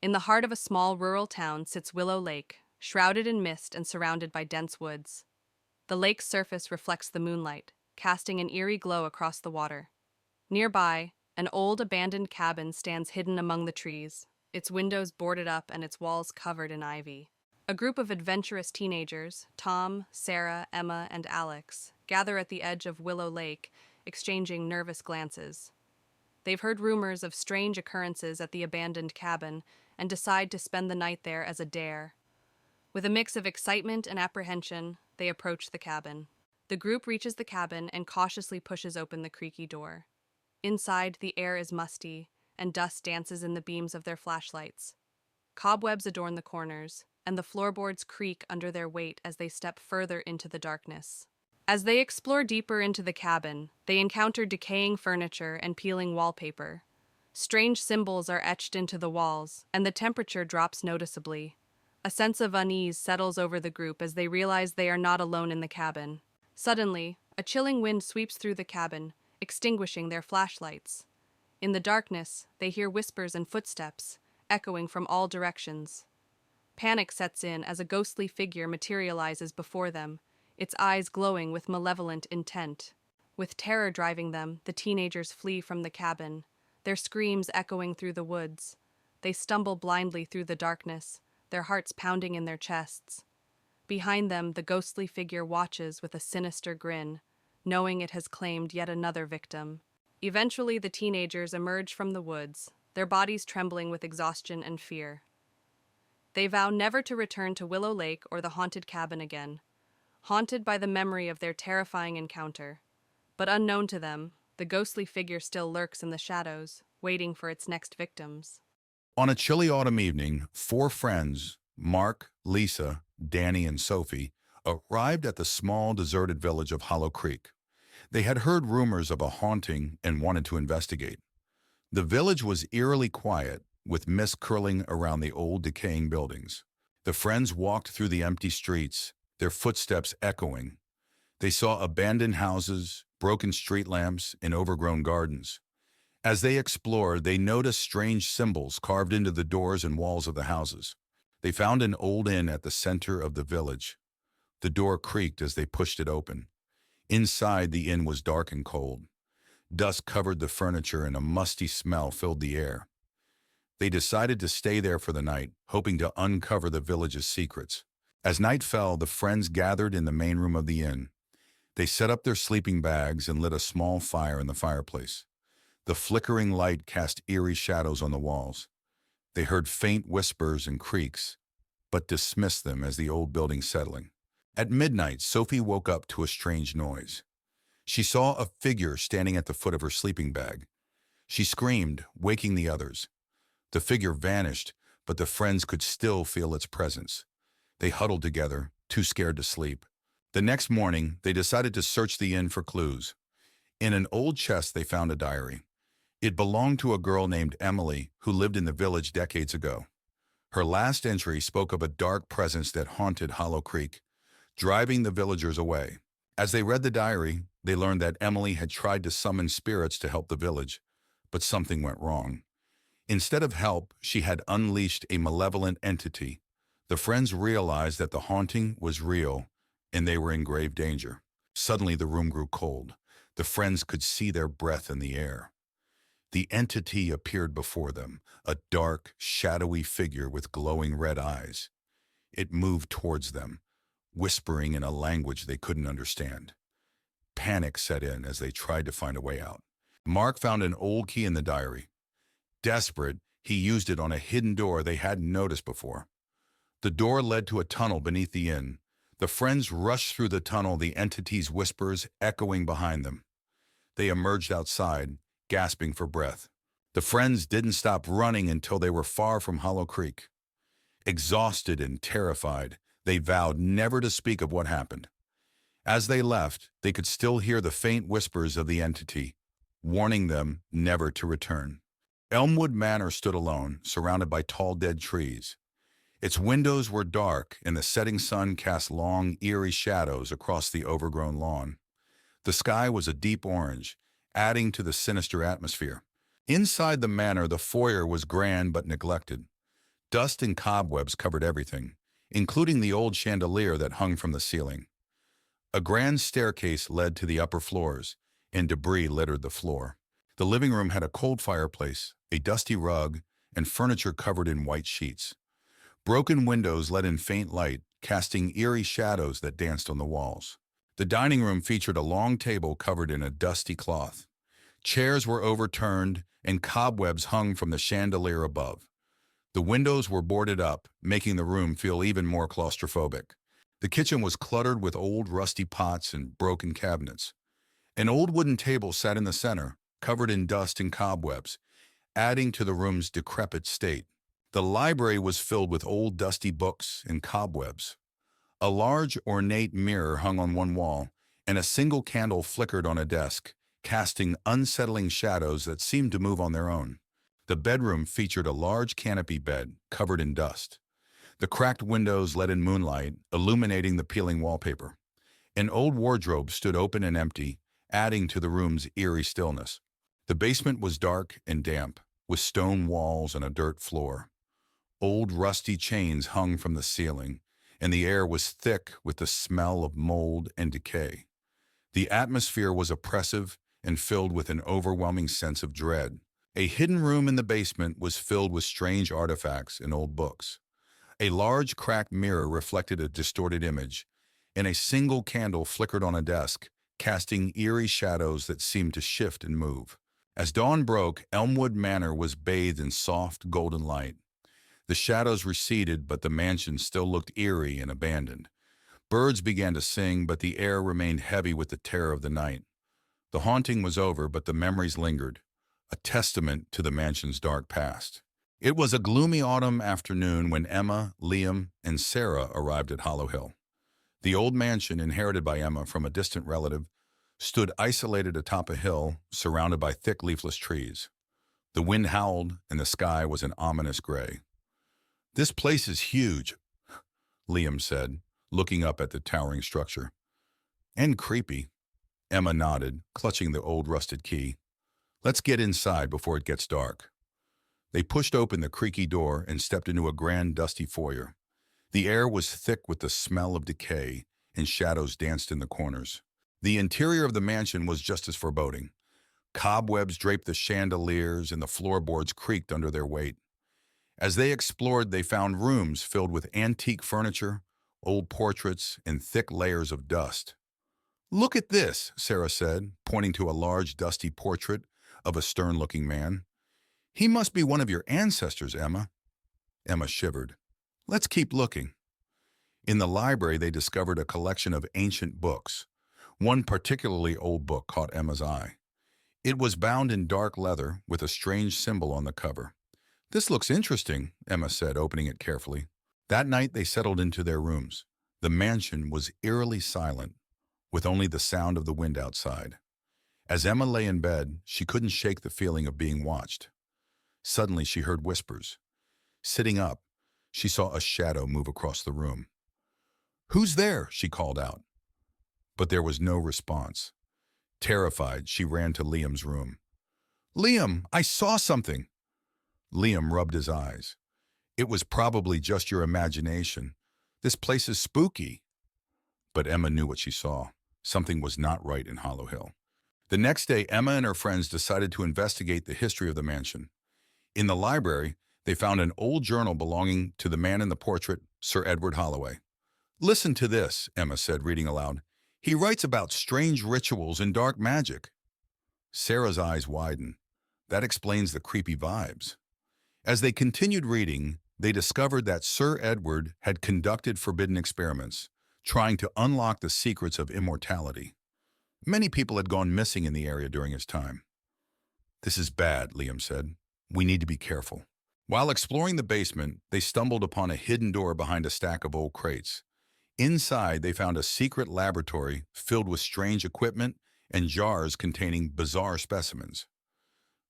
In the heart of a small rural town sits Willow Lake, shrouded in mist and surrounded by dense woods. The lake's surface reflects the moonlight, casting an eerie glow across the water. Nearby, an old abandoned cabin stands hidden among the trees, its windows boarded up and its walls covered in ivy. A group of adventurous teenagers, Tom, Sarah, Emma, and Alex, gather at the edge of Willow Lake, exchanging nervous glances. They've heard rumors of strange occurrences at the abandoned cabin and decide to spend the night there as a dare. With a mix of excitement and apprehension, they approach the cabin. The group reaches the cabin and cautiously pushes open the creaky door. Inside, the air is musty, and dust dances in the beams of their flashlights. Cobwebs adorn the corners, and the floorboards creak under their weight as they step further into the darkness. As they explore deeper into the cabin, they encounter decaying furniture and peeling wallpaper. Strange symbols are etched into the walls, and the temperature drops noticeably. A sense of unease settles over the group as they realize they are not alone in the cabin. Suddenly, a chilling wind sweeps through the cabin, extinguishing their flashlights. In the darkness, they hear whispers and footsteps, echoing from all directions. Panic sets in as a ghostly figure materializes before them, its eyes glowing with malevolent intent. With terror driving them, the teenagers flee from the cabin, their screams echoing through the woods. They stumble blindly through the darkness, their hearts pounding in their chests. Behind them, the ghostly figure watches with a sinister grin, knowing it has claimed yet another victim. Eventually, the teenagers emerge from the woods, their bodies trembling with exhaustion and fear. They vow never to return to Willow Lake or the haunted cabin again, haunted by the memory of their terrifying encounter. But unknown to them, the ghostly figure still lurks in the shadows, waiting for its next victims. On a chilly autumn evening, four friends, Mark, Lisa, Danny, and Sophie, arrived at the small, deserted village of Hollow Creek. They had heard rumors of a haunting and wanted to investigate. The village was eerily quiet, with mist curling around the old, decaying buildings. The friends walked through the empty streets, their footsteps echoing. They saw abandoned houses, broken street lamps, and overgrown gardens. As they explored, they noticed strange symbols carved into the doors and walls of the houses. They found an old inn at the center of the village. The door creaked as they pushed it open. Inside, the inn was dark and cold. Dust covered the furniture and a musty smell filled the air. They decided to stay there for the night, hoping to uncover the village's secrets. As night fell, the friends gathered in the main room of the inn. They set up their sleeping bags and lit a small fire in the fireplace. The flickering light cast eerie shadows on the walls. They heard faint whispers and creaks, but dismissed them as the old building settling. At midnight, Sophie woke up to a strange noise. She saw a figure standing at the foot of her sleeping bag. She screamed, waking the others. The figure vanished, but the friends could still feel its presence. They huddled together, too scared to sleep. The next morning, they decided to search the inn for clues. In an old chest, they found a diary. It belonged to a girl named Emily who lived in the village decades ago. Her last entry spoke of a dark presence that haunted Hollow Creek, driving the villagers away. As they read the diary, they learned that Emily had tried to summon spirits to help the village, but something went wrong. Instead of help, she had unleashed a malevolent entity. The friends realized that the haunting was real, and they were in grave danger. Suddenly, the room grew cold. The friends could see their breath in the air. The entity appeared before them, a dark, shadowy figure with glowing red eyes. It moved towards them, whispering in a language they couldn't understand. Panic set in as they tried to find a way out. Mark found an old key in the diary. Desperate, he used it on a hidden door they hadn't noticed before. The door led to a tunnel beneath the inn. The friends rushed through the tunnel, the entity's whispers echoing behind them. They emerged outside, gasping for breath. The friends didn't stop running until they were far from Hollow Creek. Exhausted and terrified, they vowed never to speak of what happened. As they left, they could still hear the faint whispers of the entity, warning them never to return. Elmwood Manor stood alone, surrounded by tall dead trees. Its windows were dark, and the setting sun cast long, eerie shadows across the overgrown lawn. The sky was a deep orange, adding to the sinister atmosphere. Inside the manor, the foyer was grand but neglected. Dust and cobwebs covered everything, including the old chandelier that hung from the ceiling. A grand staircase led to the upper floors, and debris littered the floor. The living room had a cold fireplace, a dusty rug, and furniture covered in white sheets. Broken windows let in faint light, casting eerie shadows that danced on the walls. The dining room featured a long table covered in a dusty cloth. Chairs were overturned, and cobwebs hung from the chandelier above. The windows were boarded up, making the room feel even more claustrophobic. The kitchen was cluttered with old rusty pots and broken cabinets. An old wooden table sat in the center, covered in dust and cobwebs, adding to the room's decrepit state. The library was filled with old dusty books and cobwebs. A large, ornate mirror hung on one wall, and a single candle flickered on a desk, casting unsettling shadows that seemed to move on their own. The bedroom featured a large canopy bed covered in dust. The cracked windows let in moonlight, illuminating the peeling wallpaper. An old wardrobe stood open and empty, adding to the room's eerie stillness. The basement was dark and damp, with stone walls and a dirt floor. Old rusty chains hung from the ceiling, and the air was thick with the smell of mold and decay. The atmosphere was oppressive and filled with an overwhelming sense of dread. A hidden room in the basement was filled with strange artifacts and old books. A large cracked mirror reflected a distorted image, and a single candle flickered on a desk, casting eerie shadows that seemed to shift and move. As dawn broke, Elmwood Manor was bathed in soft, golden light. The shadows receded, but the mansion still looked eerie and abandoned. Birds began to sing, but the air remained heavy with the terror of the night. The haunting was over, but the memories lingered, a testament to the mansion's dark past. It was a gloomy autumn afternoon when Emma, Liam, and Sarah arrived at Hollow Hill. The old mansion, inherited by Emma from a distant relative, stood isolated atop a hill, surrounded by thick leafless trees. The wind howled, and the sky was an ominous gray. "This place is huge," Liam said, looking up at the towering structure. "And creepy." Emma nodded, clutching the old rusted key. "Let's get inside before it gets dark." They pushed open the creaky door and stepped into a grand dusty foyer. The air was thick with the smell of decay, and shadows danced in the corners. The interior of the mansion was just as foreboding. Cobwebs draped the chandeliers, and the floorboards creaked under their weight. As they explored, they found rooms filled with antique furniture, old portraits, and thick layers of dust. "Look at this," Sarah said, pointing to a large dusty portrait of a stern-looking man. "He must be one of your ancestors, Emma." Emma shivered. "Let's keep looking." In the library, they discovered a collection of ancient books. One particularly old book caught Emma's eye. It was bound in dark leather with a strange symbol on the cover. "This looks interesting," Emma said, opening it carefully. That night, they settled into their rooms. The mansion was eerily silent, with only the sound of the wind outside. As Emma lay in bed, she couldn't shake the feeling of being watched. Suddenly, she heard whispers. Sitting up, she saw a shadow move across the room. "Who's there?" she called out. But there was no response. Terrified, she ran to Liam's room. "Liam, I saw something!" Liam rubbed his eyes. "It was probably just your imagination. This place is spooky." But Emma knew what she saw. Something was not right in Hollow Hill. The next day, Emma and her friends decided to investigate the history of the mansion. In the library, they found an old journal belonging to the man in the portrait, Sir Edward Holloway. "Listen to this," Emma said, reading aloud. "He writes about strange rituals and dark magic." Sarah's eyes widened. That explains the creepy vibes. As they continued reading, they discovered that Sir Edward had conducted forbidden experiments, trying to unlock the secrets of immortality. Many people had gone missing in the area during his time. "This is bad," Liam said. "We need to be careful." While exploring the basement, they stumbled upon a hidden door behind a stack of old crates. Inside, they found a secret laboratory filled with strange equipment and jars containing bizarre specimens.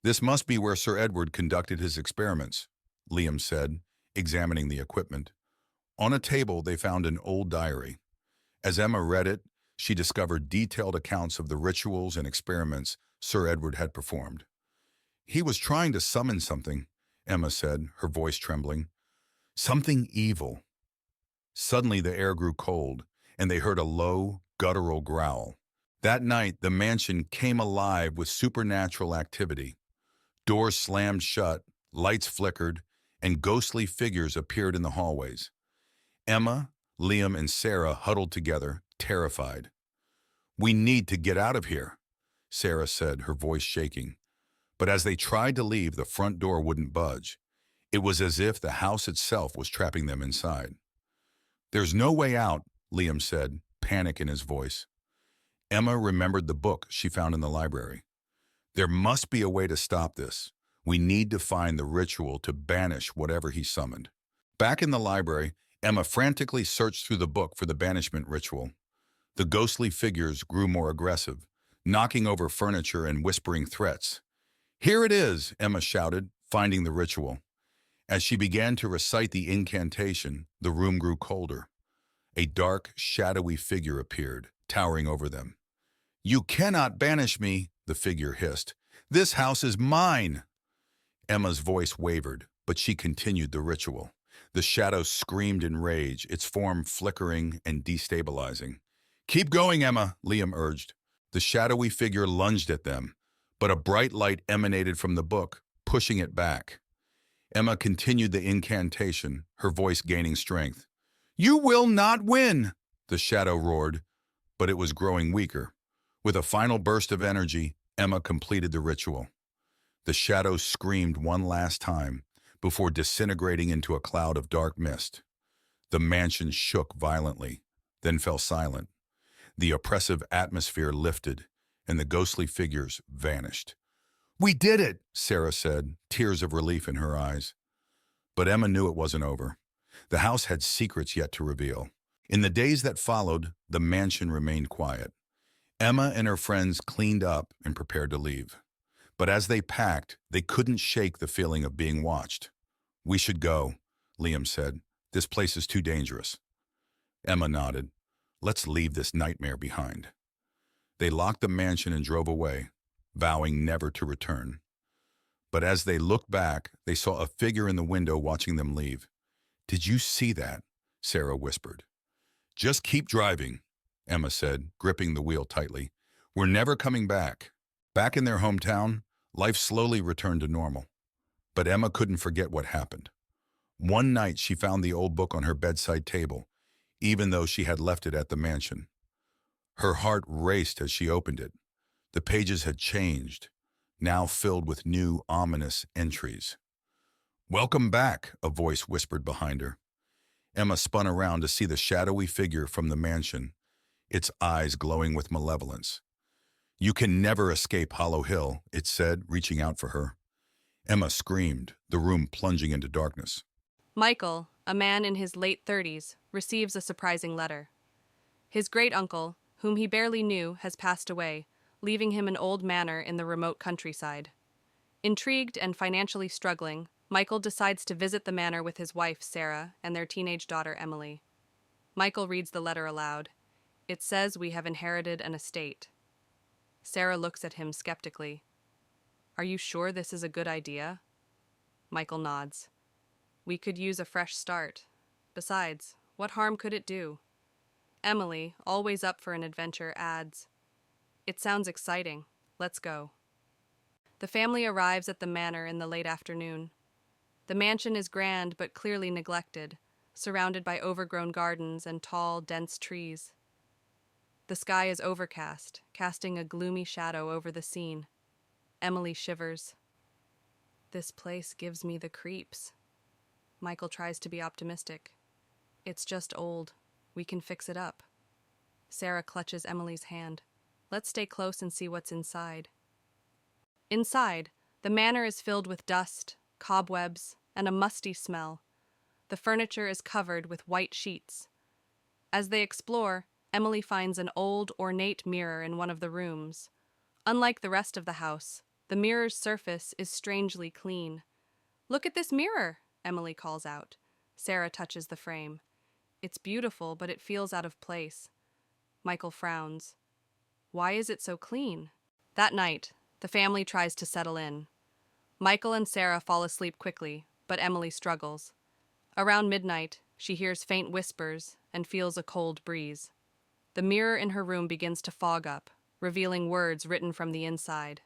"This must be where Sir Edward conducted his experiments," Liam said, examining the equipment. On a table, they found an old diary. As Emma read it, she discovered detailed accounts of the rituals and experiments Sir Edward had performed. "He was trying to summon something," Emma said, her voice trembling. Something evil. Suddenly the air grew cold, and they heard a low, guttural growl. That night, the mansion came alive with supernatural activity. Doors slammed shut, lights flickered, and ghostly figures appeared in the hallways. Emma, Liam, and Sarah huddled together, terrified. "We need to get out of here," Sarah said, her voice shaking. But as they tried to leave, the front door wouldn't budge. It was as if the house itself was trapping them inside. "There's no way out," Liam said, panic in his voice. Emma remembered the book she found in the library. "There must be a way to stop this. We need to find the ritual to banish whatever he summoned." Back in the library, Emma frantically searched through the book for the banishment ritual. The ghostly figures grew more aggressive, knocking over furniture and whispering threats. "Here it is," Emma shouted, finding the ritual. As she began to recite the incantation, the room grew colder. A dark, shadowy figure appeared, towering over them. "You cannot banish me," the figure hissed. "This house is mine." Emma's voice wavered, but she continued the ritual. The shadow screamed in rage, its form flickering and destabilizing. "Keep going, Emma," Liam urged. The shadowy figure lunged at them, but a bright light emanated from the book, pushing it back. Emma continued the incantation, her voice gaining strength. "You will not win," the shadow roared, but it was growing weaker. With a final burst of energy, Emma completed the ritual. The shadow screamed one last time before disintegrating into a cloud of dark mist. The mansion shook violently, then fell silent. The oppressive atmosphere lifted, and the ghostly figures vanished. "We did it," Sarah said, tears of relief in her eyes. But Emma knew it wasn't over. The house had secrets yet to reveal. In the days that followed, the mansion remained quiet. Emma and her friends cleaned up and prepared to leave. But as they packed, they couldn't shake the feeling of being watched. "We should go," Liam said. "This place is too dangerous." Emma nodded. "Let's leave this nightmare behind." They locked the mansion and drove away, vowing never to return. But as they looked back, they saw a figure in the window watching them leave. "Did you see that?" Sarah whispered. "Just keep driving," Emma said, gripping the wheel tightly. "We're never coming back." Back in their hometown, life slowly returned to normal. But Emma couldn't forget what happened. One night she found the old book on her bedside table, even though she had left it at the mansion. Her heart raced as she opened it. The pages had changed, now filled with new, ominous entries. "Welcome back," a voice whispered behind her. Emma spun around to see the shadowy figure from the mansion, its eyes glowing with malevolence. "You can never escape Hollow Hill," it said, reaching out for her. Emma screamed, the room plunging into darkness. Michael, a man in his late 30s, receives a surprising letter. His great-uncle, whom he barely knew, has passed away, leaving him an old manor in the remote countryside. Intrigued and financially struggling, Michael decides to visit the manor with his wife, Sarah, and their teenage daughter, Emily. Michael reads the letter aloud. It says we have inherited an estate. Sarah looks at him skeptically. "Are you sure this is a good idea?" Michael nods. "We could use a fresh start. Besides, what harm could it do?" Emily, always up for an adventure, adds, "It sounds exciting. Let's go." The family arrives at the manor in the late afternoon. The mansion is grand but clearly neglected, surrounded by overgrown gardens and tall, dense trees. The sky is overcast, casting a gloomy shadow over the scene. Emily shivers. "This place gives me the creeps." Michael tries to be optimistic. "It's just old. We can fix it up." Sarah clutches Emily's hand. "Let's stay close and see what's inside." Inside, the manor is filled with dust, cobwebs, and a musty smell. The furniture is covered with white sheets. As they explore, Emily finds an old, ornate mirror in one of the rooms. Unlike the rest of the house, the mirror's surface is strangely clean. "Look at this mirror," Emily calls out. Sarah touches the frame. "It's beautiful, but it feels out of place." Michael frowns. "Why is it so clean?" That night, the family tries to settle in. Michael and Sarah fall asleep quickly, but Emily struggles. Around midnight, she hears faint whispers and feels a cold breeze. The mirror in her room begins to fog up, revealing words written from the inside.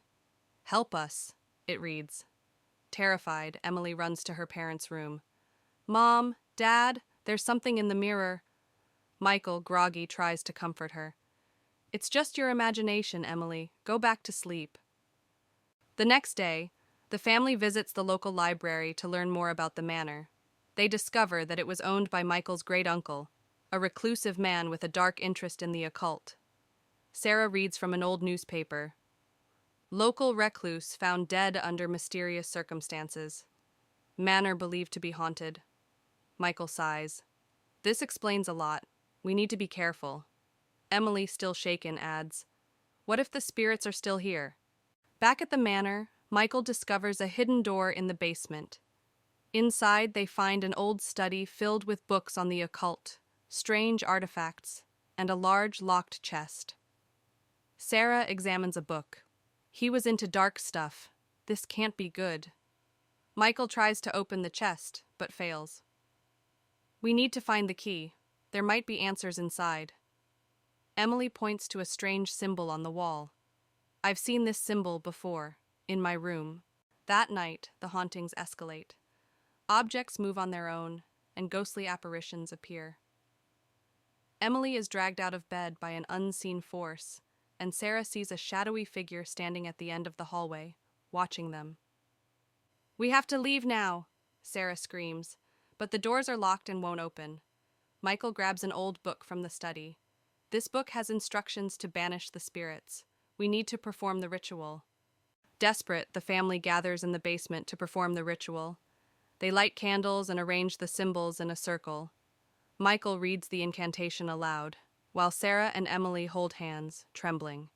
"Help us," it reads. Terrified, Emily runs to her parents' room. "Mom, Dad, there's something in the mirror." Michael, groggy, tries to comfort her. "It's just your imagination, Emily. Go back to sleep." The next day, the family visits the local library to learn more about the manor. They discover that it was owned by Michael's great-uncle, a reclusive man with a dark interest in the occult. Sarah reads from an old newspaper. "Local recluse found dead under mysterious circumstances. Manor believed to be haunted." Michael sighs. "This explains a lot. We need to be careful." Emily, still shaken, adds, "What if the spirits are still here?" Back at the manor, Michael discovers a hidden door in the basement. Inside, they find an old study filled with books on the occult, strange artifacts, and a large locked chest. Sarah examines a book. "He was into dark stuff. This can't be good." Michael tries to open the chest, but fails. "We need to find the key. There might be answers inside." Emily points to a strange symbol on the wall. "I've seen this symbol before, in my room." That night, the hauntings escalate. Objects move on their own, and ghostly apparitions appear. Emily is dragged out of bed by an unseen force, and Sarah sees a shadowy figure standing at the end of the hallway, watching them. "We have to leave now," Sarah screams, but the doors are locked and won't open. Michael grabs an old book from the study. This book has instructions to banish the spirits. We need to perform the ritual. Desperate, the family gathers in the basement to perform the ritual. They light candles and arrange the symbols in a circle. Michael reads the incantation aloud, while Sarah and Emily hold hands, trembling.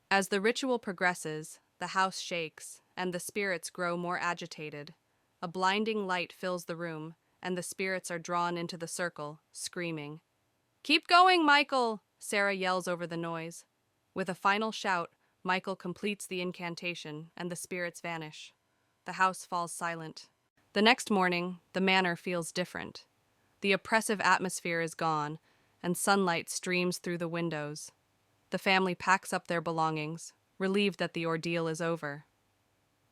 As the ritual progresses, the house shakes, and the spirits grow more agitated. A blinding light fills the room, and the spirits are drawn into the circle, screaming. "Keep going, Michael!" Sarah yells over the noise. With a final shout, Michael completes the incantation, and the spirits vanish. The house falls silent. The next morning, the manor feels different. The oppressive atmosphere is gone, and sunlight streams through the windows. The family packs up their belongings, relieved that the ordeal is over.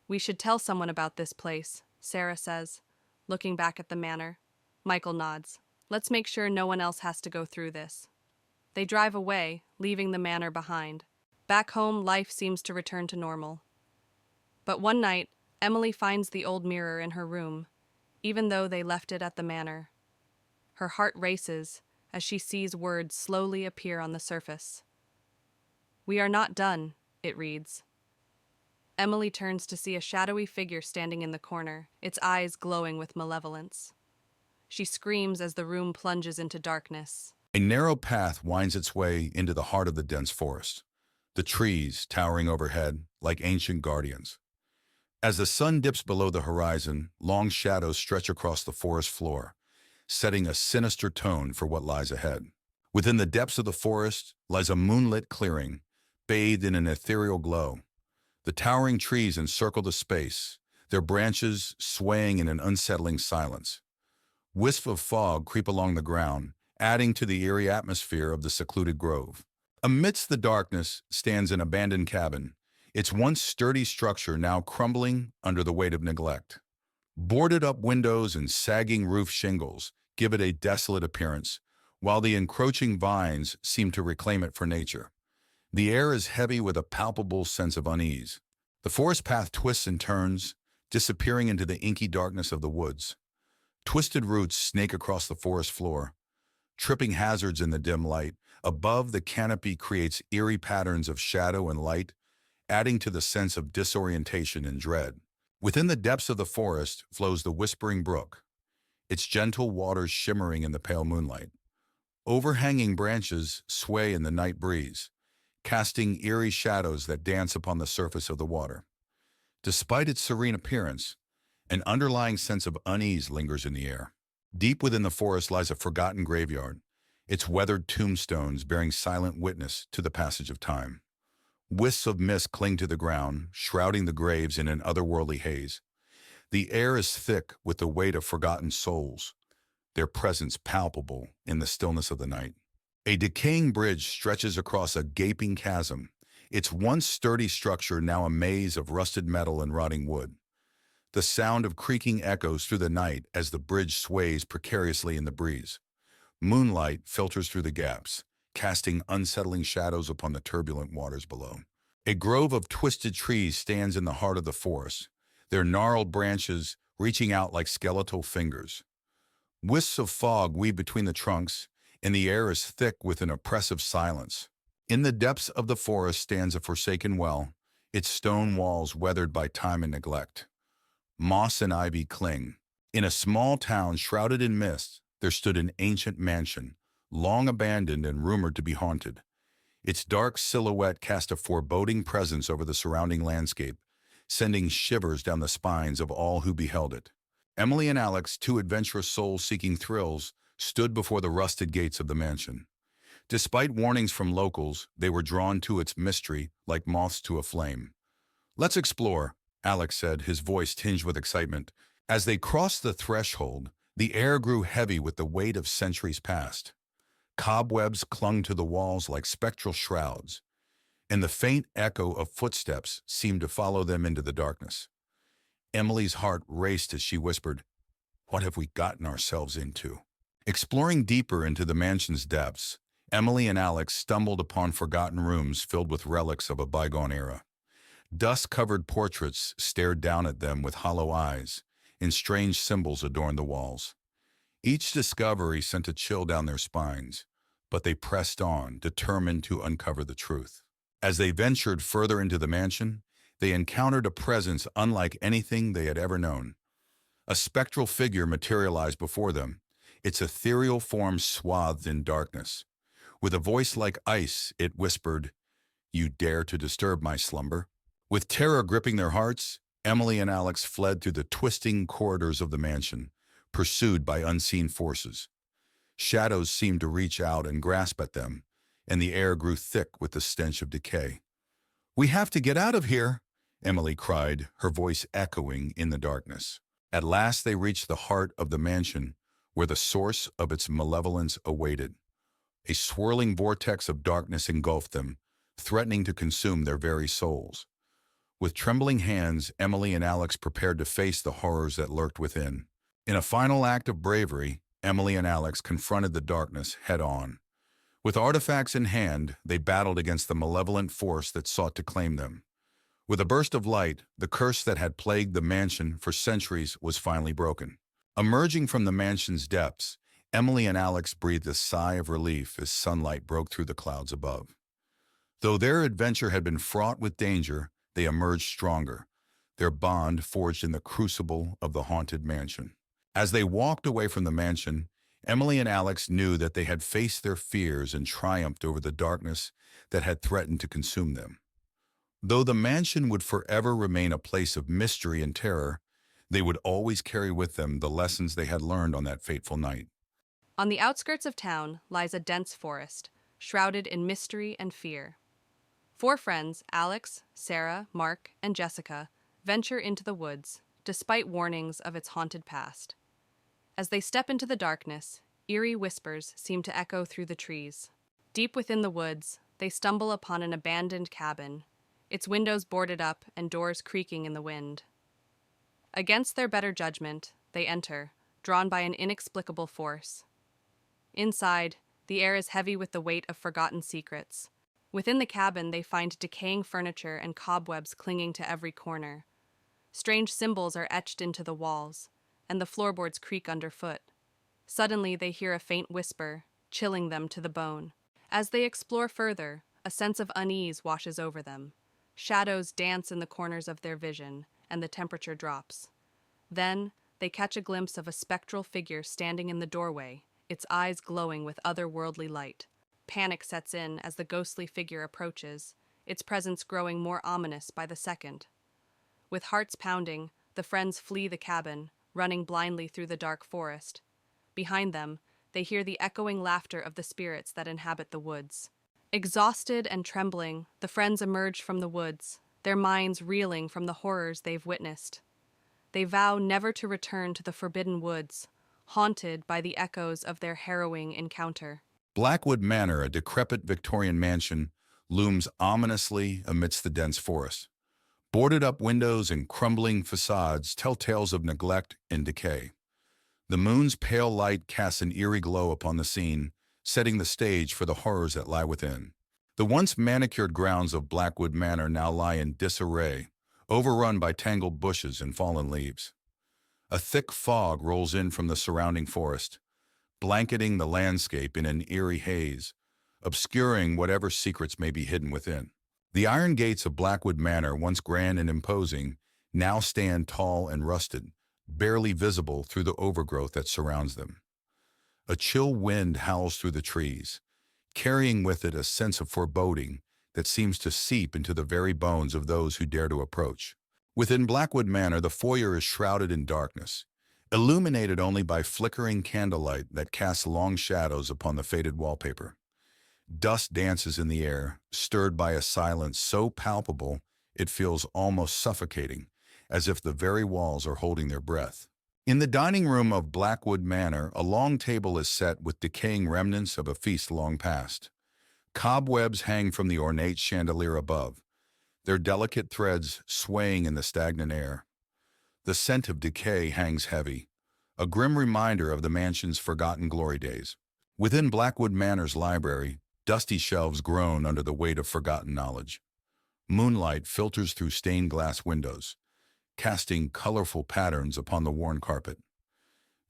"We should tell someone about this place," Sarah says, looking back at the manor. Michael nods. "Let's make sure no one else has to go through this." They drive away, leaving the manor behind. Back home, life seems to return to normal. But one night, Emily finds the old mirror in her room, even though they left it at the manor. Her heart races as she sees words slowly appear on the surface. "We are not done," it reads. Emily turns to see a shadowy figure standing in the corner, its eyes glowing with malevolence. She screams as the room plunges into darkness. A narrow path winds its way into the heart of the dense forest, the trees towering overhead like ancient guardians. As the sun dips below the horizon, long shadows stretch across the forest floor, setting a sinister tone for what lies ahead. Within the depths of the forest lies a moonlit clearing, bathed in an ethereal glow. The towering trees encircle the space, their branches swaying in an unsettling silence. Wisps of fog creep along the ground, adding to the eerie atmosphere of the secluded grove. Amidst the darkness stands an abandoned cabin, its once sturdy structure now crumbling under the weight of neglect. Boarded-up windows and sagging roof shingles give it a desolate appearance, while the encroaching vines seem to reclaim it for nature. The air is heavy with a palpable sense of unease. The forest path twists and turns, disappearing into the inky darkness of the woods. Twisted roots snake across the forest floor, tripping hazards in the dim light. Above, the canopy creates eerie patterns of shadow and light, adding to the sense of disorientation and dread. Within the depths of the forest flows the Whispering Brook, its gentle waters shimmering in the pale moonlight. Overhanging branches sway in the night breeze, casting eerie shadows that dance upon the surface of the water. Despite its serene appearance, an underlying sense of unease lingers in the air. Deep within the forest lies a forgotten graveyard, its weathered tombstones bearing silent witness to the passage of time. Wisps of mist cling to the ground, shrouding the graves in an otherworldly haze. The air is thick with the weight of forgotten souls, their presence palpable in the stillness of the night. A decaying bridge stretches across a gaping chasm, its once sturdy structure now a maze of rusted metal and rotting wood. The sound of creaking echoes through the night as the bridge sways precariously in the breeze. Moonlight filters through the gaps, casting unsettling shadows upon the turbulent waters below. A grove of twisted trees stands in the heart of the forest, their gnarled branches reaching out like skeletal fingers. Wisps of fog weave between the trunks, and the air is thick with an oppressive silence. In the depths of the forest stands a forsaken well, its stone walls weathered by time and neglect. Moss and ivy cling. In a small town shrouded in mist, there stood an ancient mansion, long abandoned and rumored to be haunted. Its dark silhouette cast a foreboding presence over the surrounding landscape, sending shivers down the spines of all who beheld it. Emily and Alex, two adventurous souls seeking thrills, stood before the rusted gates of the mansion. Despite warnings from locals, they were drawn to its mystery like moths to a flame. "Let's explore," Alex said, his voice tinged with excitement. As they crossed the threshold, the air grew heavy with the weight of centuries past. Cobwebs clung to the walls like spectral shrouds, and the faint echo of footsteps seemed to follow them into the darkness. Emily's heart raced as she whispered, "What have we gotten ourselves into?" Exploring deeper into the mansion's depths, Emily and Alex stumbled upon forgotten rooms filled with relics of a bygone era. Dust-covered portraits stared down at them with hollow eyes, and strange symbols adorned the walls. Each discovery sent a chill down their spines, but they pressed on, determined to uncover the truth. As they ventured further into the mansion, they encountered a presence unlike anything they had ever known. A spectral figure materialized before them, its ethereal form swathed in darkness. With a voice like ice, it whispered, "You dare to disturb my slumber?" With terror gripping their hearts, Emily and Alex fled through the twisting corridors of the mansion, pursued by unseen forces. Shadows seemed to reach out and grasp at them, and the air grew thick with the stench of decay. "We have to get out of here," Emily cried, her voice echoing in the darkness. At last they reached the heart of the mansion, where the source of its malevolence awaited. A swirling vortex of darkness engulfed them, threatening to consume their very souls. With trembling hands, Emily and Alex prepared to face the horrors that lurked within. In a final act of bravery, Emily and Alex confronted the darkness head-on. With artifacts in hand, they battled against the malevolent force that sought to claim them. With a burst of light, the curse that had plagued the mansion for centuries was finally broken. Emerging from the mansion's depths, Emily and Alex breathed a sigh of relief as sunlight broke through the clouds above. Though their adventure had been fraught with danger, they emerged stronger, their bond forged in the crucible of the haunted mansion. As they walked away from the mansion, Emily and Alex knew that they had faced their fears and triumphed over the darkness that had threatened to consume them. Though the mansion would forever remain a place of mystery and terror, they would always carry with them the lessons they had learned on that fateful night. On the outskirts of town lies a dense forest, shrouded in mystery and fear. Four friends, Alex, Sarah, Mark, and Jessica, venture into the woods, despite warnings of its haunted past. As they step into the darkness, eerie whispers seem to echo through the trees. Deep within the woods, they stumble upon an abandoned cabin, its windows boarded up and doors creaking in the wind. Against their better judgment, they enter, drawn by an inexplicable force. Inside, the air is heavy with the weight of forgotten secrets. Within the cabin, they find decaying furniture and cobwebs clinging to every corner. Strange symbols are etched into the walls, and the floorboards creak underfoot. Suddenly, they hear a faint whisper, chilling them to the bone. As they explore further, a sense of unease washes over them. Shadows dance in the corners of their vision, and the temperature drops. Then, they catch a glimpse of a spectral figure standing in the doorway, its eyes glowing with otherworldly light. Panic sets in as the ghostly figure approaches, its presence growing more ominous by the second. With hearts pounding, the friends flee the cabin, running blindly through the dark forest. Behind them, they hear the echoing laughter of the spirits that inhabit the woods. Exhausted and trembling, the friends emerge from the woods, their minds reeling from the horrors they've witnessed. They vow never to return to the forbidden woods, haunted by the echoes of their harrowing encounter. Blackwood Manor, a decrepit Victorian mansion, looms ominously amidst the dense forest. Boarded-up windows and crumbling facades tell tales of neglect and decay. The moon's pale light casts an eerie glow upon the scene, setting the stage for the horrors that lie within. The once manicured grounds of Blackwood Manor now lie in disarray, overrun by tangled bushes and fallen leaves. A thick fog rolls in from the surrounding forest, blanketing the landscape in an eerie haze, obscuring whatever secrets may be hidden within. The iron gates of Blackwood Manor, once grand and imposing, now stand tall and rusted, barely visible through the overgrowth that surrounds them. A chill wind howls through the trees, carrying with it a sense of foreboding that seems to seep into the very bones of those who dare to approach. Within Blackwood Manor, the foyer is shrouded in darkness, illuminated only by flickering candlelight that casts long shadows upon the faded wallpaper. Dust dances in the air, stirred by a silence so palpable it feels almost suffocating, as if the very walls are holding their breath. In the dining room of Blackwood Manor, a long table is set with decaying remnants of a feast long past. Cobwebs hang from the ornate chandelier above, their delicate threads swaying in the stagnant air. The scent of decay hangs heavy, a grim reminder of the mansion's forgotten glory days. Within Blackwood Manor's library, dusty shelves groan under the weight of forgotten knowledge. Moonlight filters through stained glass windows, casting colorful patterns upon the worn carpet.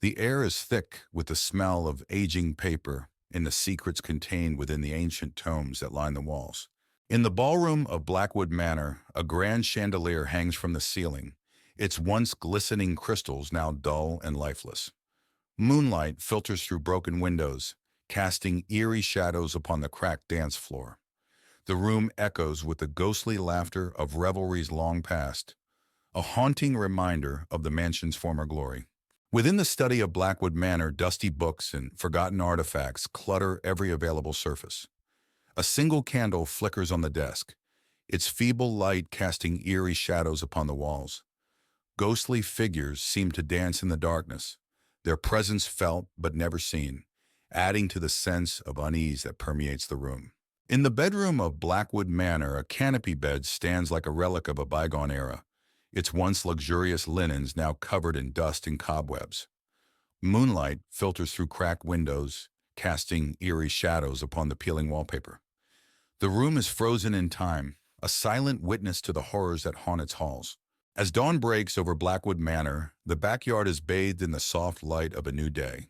The air is thick with the smell of aging paper and the secrets contained within the ancient tomes that line the walls. In the ballroom of Blackwood Manor, a grand chandelier hangs from the ceiling, its once glistening crystals now dull and lifeless. Moonlight filters through broken windows, casting eerie shadows upon the cracked dance floor. The room echoes with the ghostly laughter of revelries long past, a haunting reminder of the mansion's former glory. Within the study of Blackwood Manor, dusty books and forgotten artifacts clutter every available surface. A single candle flickers on the desk, its feeble light casting eerie shadows upon the walls. Ghostly figures seem to dance in the darkness, their presence felt but never seen, adding to the sense of unease that permeates the room. In the bedroom of Blackwood Manor, a canopy bed stands like a relic of a bygone era, its once luxurious linens now covered in dust and cobwebs. Moonlight filters through cracked windows, casting eerie shadows upon the peeling wallpaper. The room is frozen in time, a silent witness to the horrors that haunt its halls. As dawn breaks over Blackwood Manor, the backyard is bathed in the soft light of a new day.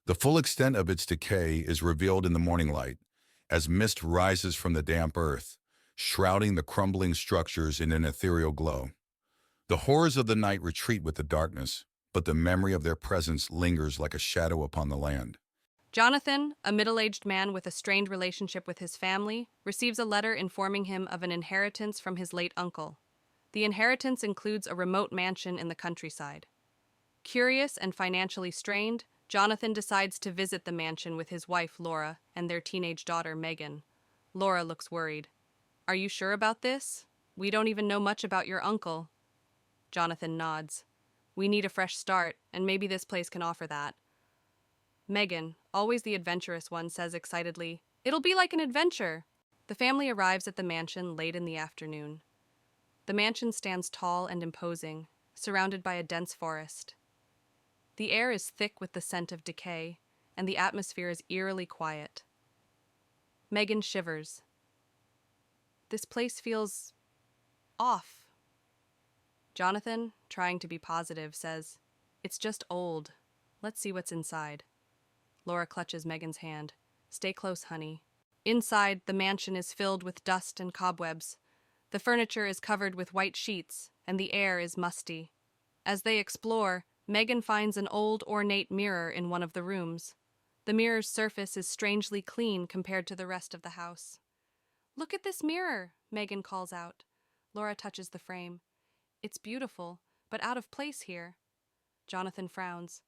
The full extent of its decay is revealed in the morning light, as mist rises from the damp earth, shrouding the crumbling structures in an ethereal glow. The horrors of the night retreat with the darkness, but the memory of their presence lingers like a shadow upon the land. Jonathan, a middle-aged man with a strained relationship with his family, receives a letter informing him of an inheritance from his late uncle. The inheritance includes a remote mansion in the countryside. Curious and financially strained, Jonathan decides to visit the mansion with his wife, Laura, and their teenage daughter, Megan. Laura looks worried. "Are you sure about this? We don't even know much about your uncle." Jonathan nods. "We need a fresh start, and maybe this place can offer that." Megan, always the adventurous one, says excitedly, "It'll be like an adventure." The family arrives at the mansion late in the afternoon. The mansion stands tall and imposing, surrounded by a dense forest. The air is thick with the scent of decay, and the atmosphere is eerily quiet. Megan shivers. This place feels off. Jonathan, trying to be positive, says, "It's just old. Let's see what's inside." Laura clutches Megan's hand. "Stay close, honey." Inside, the mansion is filled with dust and cobwebs. The furniture is covered with white sheets, and the air is musty. As they explore, Megan finds an old, ornate mirror in one of the rooms. The mirror's surface is strangely clean compared to the rest of the house. "Look at this mirror," Megan calls out. Laura touches the frame. "It's beautiful, but out of place here." Jonathan frowns.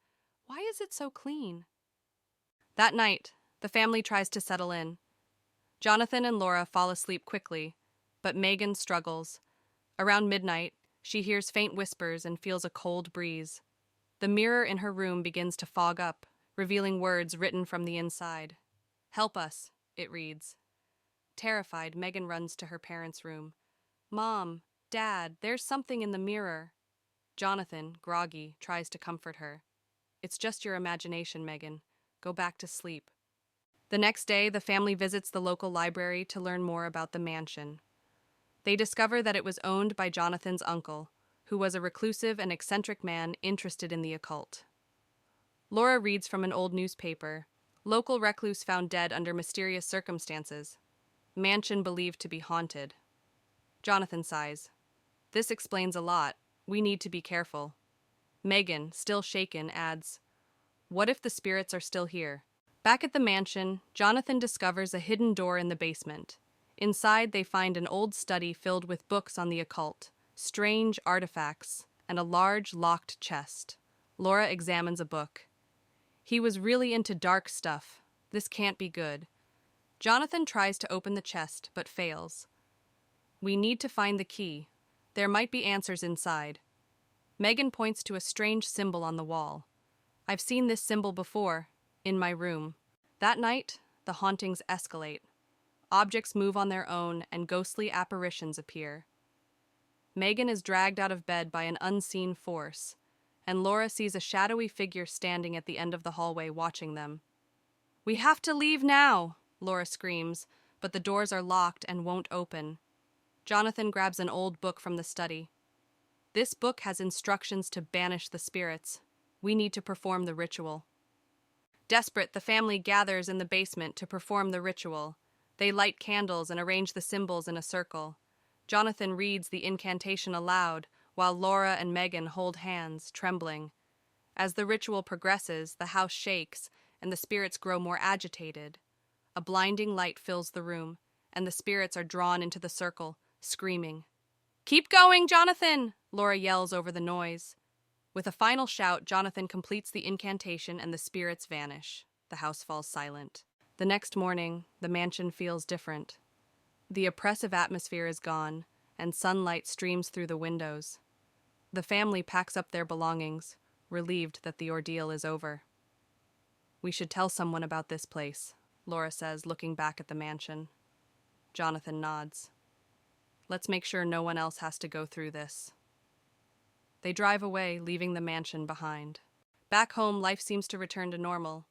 "Why is it so clean?" That night, the family tries to settle in. Jonathan and Laura fall asleep quickly, but Megan struggles. Around midnight, she hears faint whispers and feels a cold breeze. The mirror in her room begins to fog up, revealing words written from the inside. "Help us," it reads. Terrified, Megan runs to her parents' room. "Mom, Dad, there's something in the mirror." Jonathan, groggy, tries to comfort her. "It's just your imagination, Megan. Go back to sleep." The next day, the family visits the local library to learn more about the mansion. They discover that it was owned by Jonathan's uncle, who was a reclusive and eccentric man interested in the occult. Laura reads from an old newspaper. Local recluse found dead under mysterious circumstances. Mansion believed to be haunted. Jonathan sighs. "This explains a lot. We need to be careful." Megan, still shaken, adds, "What if the spirits are still here?" Back at the mansion, Jonathan discovers a hidden door in the basement. Inside, they find an old study filled with books on the occult, strange artifacts, and a large locked chest. Laura examines a book. "He was really into dark stuff. This can't be good." Jonathan tries to open the chest, but fails. "We need to find the key. There might be answers inside." Megan points to a strange symbol on the wall. "I've seen this symbol before, in my room." That night, the hauntings escalate. Objects move on their own, and ghostly apparitions appear. Megan is dragged out of bed by an unseen force, and Laura sees a shadowy figure standing at the end of the hallway watching them. "We have to leave now," Laura screams, but the doors are locked and won't open. Jonathan grabs an old book from the study. "This book has instructions to banish the spirits. We need to perform the ritual." Desperate, the family gathers in the basement to perform the ritual. They light candles and arrange the symbols in a circle. Jonathan reads the incantation aloud, while Laura and Megan hold hands, trembling. As the ritual progresses, the house shakes, and the spirits grow more agitated. A blinding light fills the room, and the spirits are drawn into the circle, screaming. "Keep going, Jonathan!" Laura yells over the noise. With a final shout, Jonathan completes the incantation and the spirits vanish. The house falls silent. The next morning, the mansion feels different. The oppressive atmosphere is gone, and sunlight streams through the windows. The family packs up their belongings, relieved that the ordeal is over. "We should tell someone about this place," Laura says, looking back at the mansion. Jonathan nods. "Let's make sure no one else has to go through this." They drive away, leaving the mansion behind. Back home, life seems to return to normal.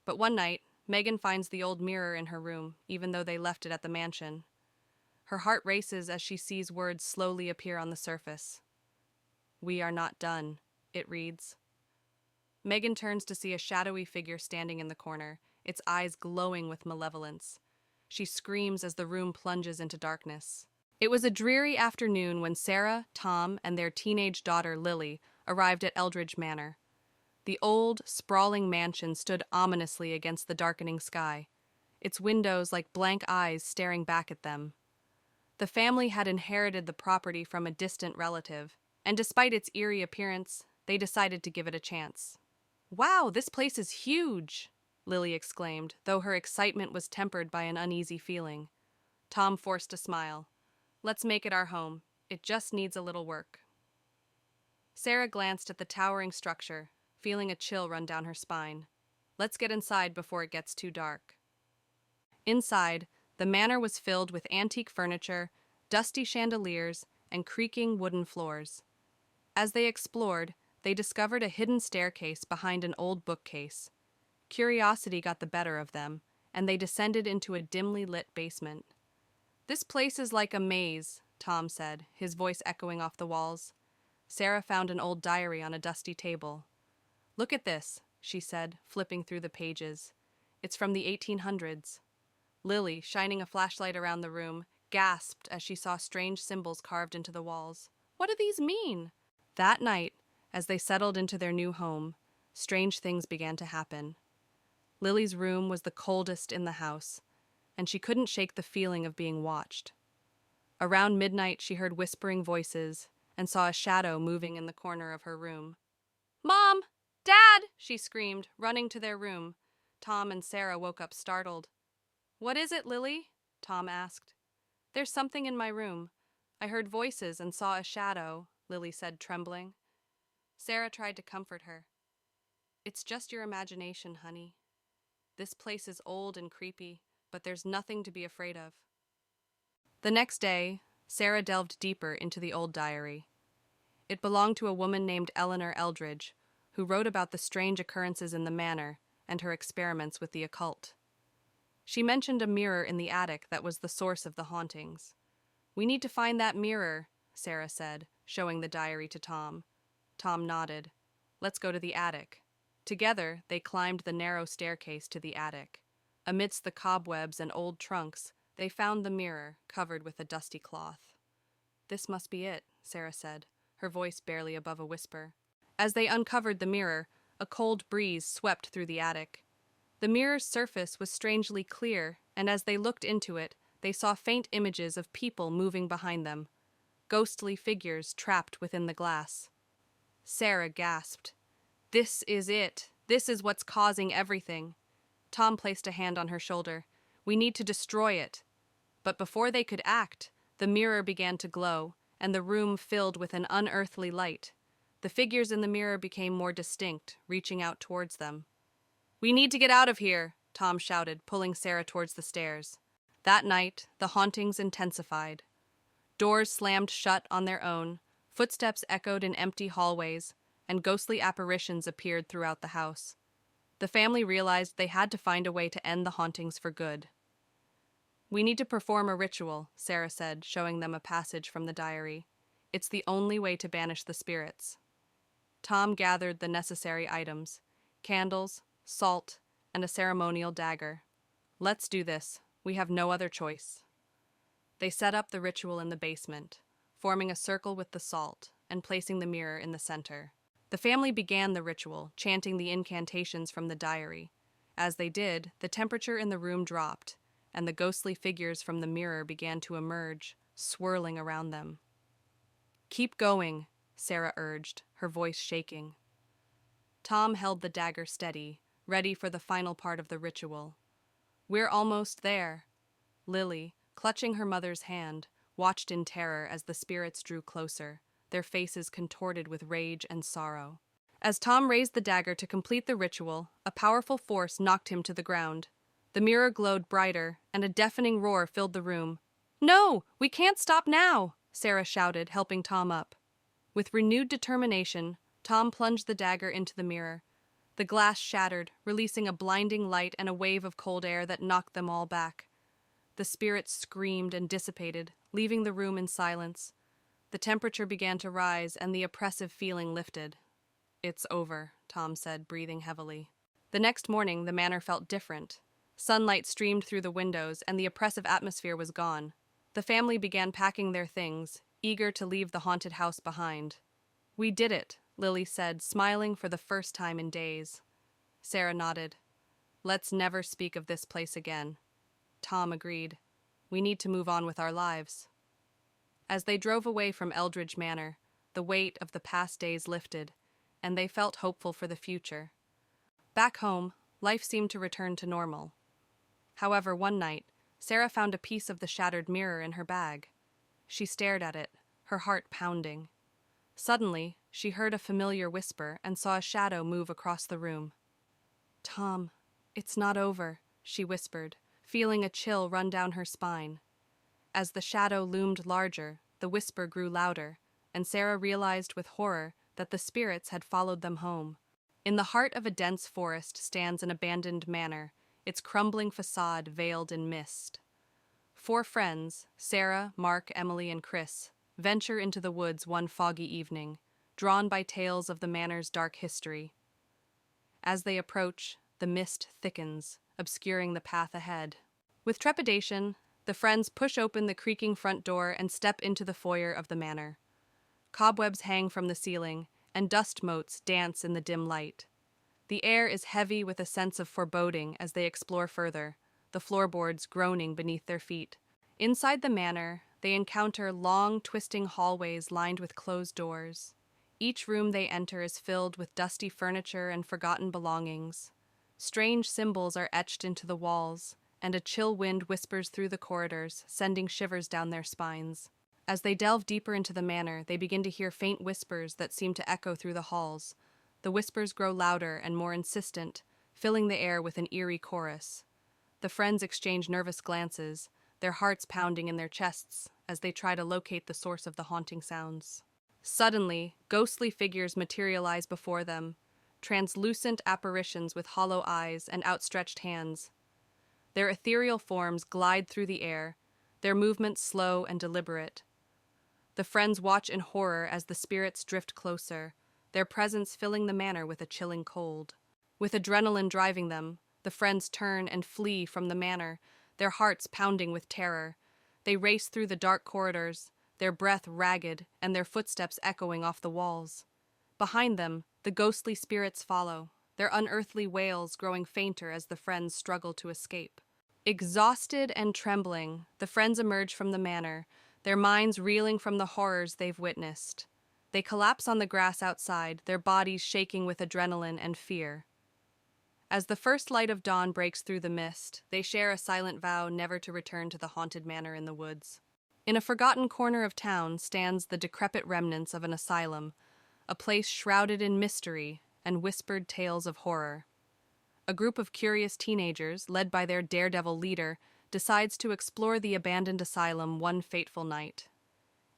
But one night, Megan finds the old mirror in her room, even though they left it at the mansion. Her heart races as she sees words slowly appear on the surface. "We are not done," it reads. Megan turns to see a shadowy figure standing in the corner, its eyes glowing with malevolence. She screams as the room plunges into darkness. It was a dreary afternoon when Sarah, Tom, and their teenage daughter Lily arrived at Eldridge Manor. The old, sprawling mansion stood ominously against the darkening sky, its windows like blank eyes staring back at them. The family had inherited the property from a distant relative, and despite its eerie appearance, they decided to give it a chance. "Wow, this place is huge!" Lily exclaimed, though her excitement was tempered by an uneasy feeling. Tom forced a smile. "Let's make it our home. It just needs a little work." Sarah glanced at the towering structure, feeling a chill run down her spine. "Let's get inside before it gets too dark." Inside, the manor was filled with antique furniture, dusty chandeliers, and creaking wooden floors. As they explored, they discovered a hidden staircase behind an old bookcase. Curiosity got the better of them, and they descended into a dimly lit basement. "This place is like a maze," Tom said, his voice echoing off the walls. Sarah found an old diary on a dusty table. "Look at this," she said, flipping through the pages. "It's from the 1800s. Lily, shining a flashlight around the room, gasped as she saw strange symbols carved into the walls. "What do these mean?" That night, as they settled into their new home, strange things began to happen. Lily's room was the coldest in the house, and she couldn't shake the feeling of being watched. Around midnight, she heard whispering voices and saw a shadow moving in the corner of her room. "Mom! Dad!" she screamed, running to their room. Tom and Sarah woke up startled. "What is it, Lily?" Tom asked. "There's something in my room. I heard voices and saw a shadow," Lily said, trembling. Sarah tried to comfort her. It's just your imagination, honey. This place is old and creepy, but there's nothing to be afraid of. The next day, Sarah delved deeper into the old diary. It belonged to a woman named Eleanor Eldridge, who wrote about the strange occurrences in the manor and her experiments with the occult. She mentioned a mirror in the attic that was the source of the hauntings. "We need to find that mirror," Sarah said, showing the diary to Tom. Tom nodded. "Let's go to the attic." Together, they climbed the narrow staircase to the attic. Amidst the cobwebs and old trunks, they found the mirror, covered with a dusty cloth. "This must be it," Sarah said, her voice barely above a whisper. As they uncovered the mirror, a cold breeze swept through the attic. The mirror's surface was strangely clear, and as they looked into it, they saw faint images of people moving behind them, ghostly figures trapped within the glass. Sarah gasped. "This is it. This is what's causing everything." Tom placed a hand on her shoulder. "We need to destroy it." But before they could act, the mirror began to glow, and the room filled with an unearthly light. The figures in the mirror became more distinct, reaching out towards them. "We need to get out of here," Tom shouted, pulling Sarah towards the stairs. That night, the hauntings intensified. Doors slammed shut on their own, footsteps echoed in empty hallways, and ghostly apparitions appeared throughout the house. The family realized they had to find a way to end the hauntings for good. "We need to perform a ritual," Sarah said, showing them a passage from the diary. "It's the only way to banish the spirits." Tom gathered the necessary items: candles, salt, and a ceremonial dagger. "Let's do this. We have no other choice." They set up the ritual in the basement, forming a circle with the salt and placing the mirror in the center. The family began the ritual, chanting the incantations from the diary. As they did, the temperature in the room dropped, and the ghostly figures from the mirror began to emerge, swirling around them. "Keep going," Sarah urged, her voice shaking. Tom held the dagger steady, ready for the final part of the ritual. "We're almost there." Lily, clutching her mother's hand, watched in terror as the spirits drew closer, their faces contorted with rage and sorrow. As Tom raised the dagger to complete the ritual, a powerful force knocked him to the ground. The mirror glowed brighter, and a deafening roar filled the room. "No, we can't stop now!" Sarah shouted, helping Tom up. With renewed determination, Tom plunged the dagger into the mirror. The glass shattered, releasing a blinding light and a wave of cold air that knocked them all back. The spirits screamed and dissipated, leaving the room in silence. The temperature began to rise, and the oppressive feeling lifted. "It's over," Tom said, breathing heavily. The next morning, the manor felt different. Sunlight streamed through the windows, and the oppressive atmosphere was gone. The family began packing their things, eager to leave the haunted house behind. "We did it," Lily said, smiling for the first time in days. Sarah nodded. "Let's never speak of this place again." Tom agreed. "We need to move on with our lives." As they drove away from Eldridge Manor, the weight of the past days lifted, and they felt hopeful for the future. Back home, life seemed to return to normal. However, one night, Sarah found a piece of the shattered mirror in her bag. She stared at it, her heart pounding. Suddenly, she heard a familiar whisper and saw a shadow move across the room. "Tom, it's not over," she whispered, feeling a chill run down her spine. As the shadow loomed larger, the whisper grew louder, and Sarah realized with horror that the spirits had followed them home. In the heart of a dense forest stands an abandoned manor, its crumbling facade veiled in mist. 4 friends, Sarah, Mark, Emily, and Chris, venture into the woods one foggy evening, drawn by tales of the manor's dark history. As they approach, the mist thickens, obscuring the path ahead. With trepidation, the friends push open the creaking front door and step into the foyer of the manor. Cobwebs hang from the ceiling, and dust motes dance in the dim light. The air is heavy with a sense of foreboding as they explore further, the floorboards groaning beneath their feet. Inside the manor, they encounter long, twisting hallways lined with closed doors. Each room they enter is filled with dusty furniture and forgotten belongings. Strange symbols are etched into the walls, and a chill wind whispers through the corridors, sending shivers down their spines. As they delve deeper into the manor, they begin to hear faint whispers that seem to echo through the halls. The whispers grow louder and more insistent, filling the air with an eerie chorus. The friends exchange nervous glances, their hearts pounding in their chests as they try to locate the source of the haunting sounds. Suddenly, ghostly figures materialize before them, translucent apparitions with hollow eyes and outstretched hands. Their ethereal forms glide through the air, their movements slow and deliberate. The friends watch in horror as the spirits drift closer, their presence filling the manor with a chilling cold. With adrenaline driving them, the friends turn and flee from the manor, their hearts pounding with terror. They race through the dark corridors, their breath ragged and their footsteps echoing off the walls. Behind them, the ghostly spirits follow, their unearthly wails growing fainter as the friends struggle to escape. Exhausted and trembling, the friends emerge from the manor, their minds reeling from the horrors they've witnessed. They collapse on the grass outside, their bodies shaking with adrenaline and fear. As the first light of dawn breaks through the mist, they share a silent vow never to return to the haunted manor in the woods. In a forgotten corner of town stands the decrepit remnants of an asylum, a place shrouded in mystery and whispered tales of horror. A group of curious teenagers, led by their daredevil leader, decides to explore the abandoned asylum one fateful night.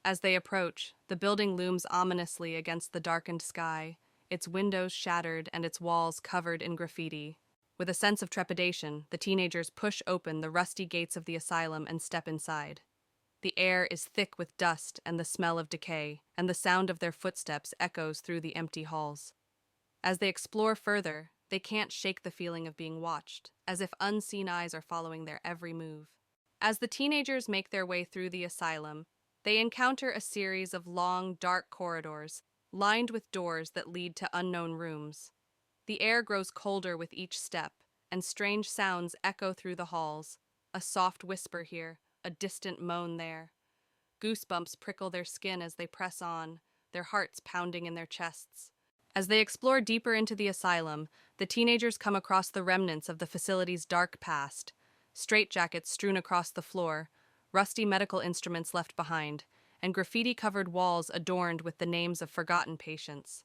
As they approach, the building looms ominously against the darkened sky, its windows shattered and its walls covered in graffiti. With a sense of trepidation, the teenagers push open the rusty gates of the asylum and step inside. The air is thick with dust and the smell of decay, and the sound of their footsteps echoes through the empty halls. As they explore further, they can't shake the feeling of being watched, as if unseen eyes are following their every move. As the teenagers make their way through the asylum, they encounter a series of long, dark corridors, lined with doors that lead to unknown rooms. The air grows colder with each step, and strange sounds echo through the halls, a soft whisper here, a distant moan there. Goosebumps prickle their skin as they press on, their hearts pounding in their chests. As they explore deeper into the asylum, the teenagers come across the remnants of the facility's dark past, straitjackets strewn across the floor, rusty medical instruments left behind, and graffiti-covered walls adorned with the names of forgotten patients.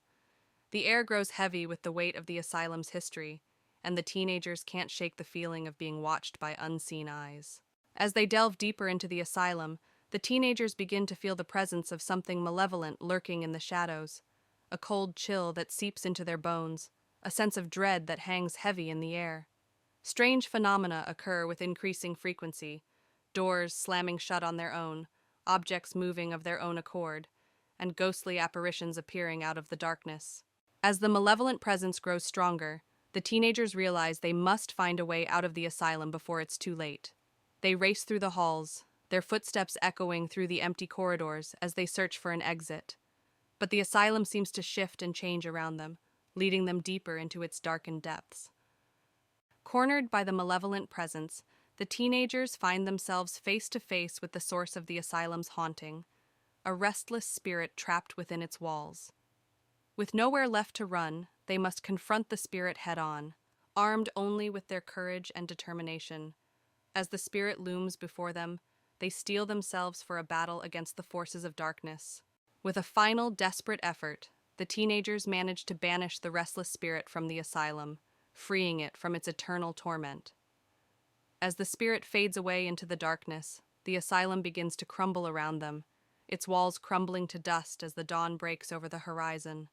The air grows heavy with the weight of the asylum's history, and the teenagers can't shake the feeling of being watched by unseen eyes. As they delve deeper into the asylum, the teenagers begin to feel the presence of something malevolent lurking in the shadows, a cold chill that seeps into their bones, a sense of dread that hangs heavy in the air. Strange phenomena occur with increasing frequency, doors slamming shut on their own, objects moving of their own accord, and ghostly apparitions appearing out of the darkness. As the malevolent presence grows stronger, the teenagers realize they must find a way out of the asylum before it's too late. They race through the halls, their footsteps echoing through the empty corridors as they search for an exit. But the asylum seems to shift and change around them, leading them deeper into its darkened depths. Cornered by the malevolent presence, the teenagers find themselves face to face with the source of the asylum's haunting, a restless spirit trapped within its walls. With nowhere left to run, they must confront the spirit head-on, armed only with their courage and determination. As the spirit looms before them, they steel themselves for a battle against the forces of darkness. With a final, desperate effort, the teenagers manage to banish the restless spirit from the asylum, freeing it from its eternal torment. As the spirit fades away into the darkness, the asylum begins to crumble around them, its walls crumbling to dust as the dawn breaks over the horizon.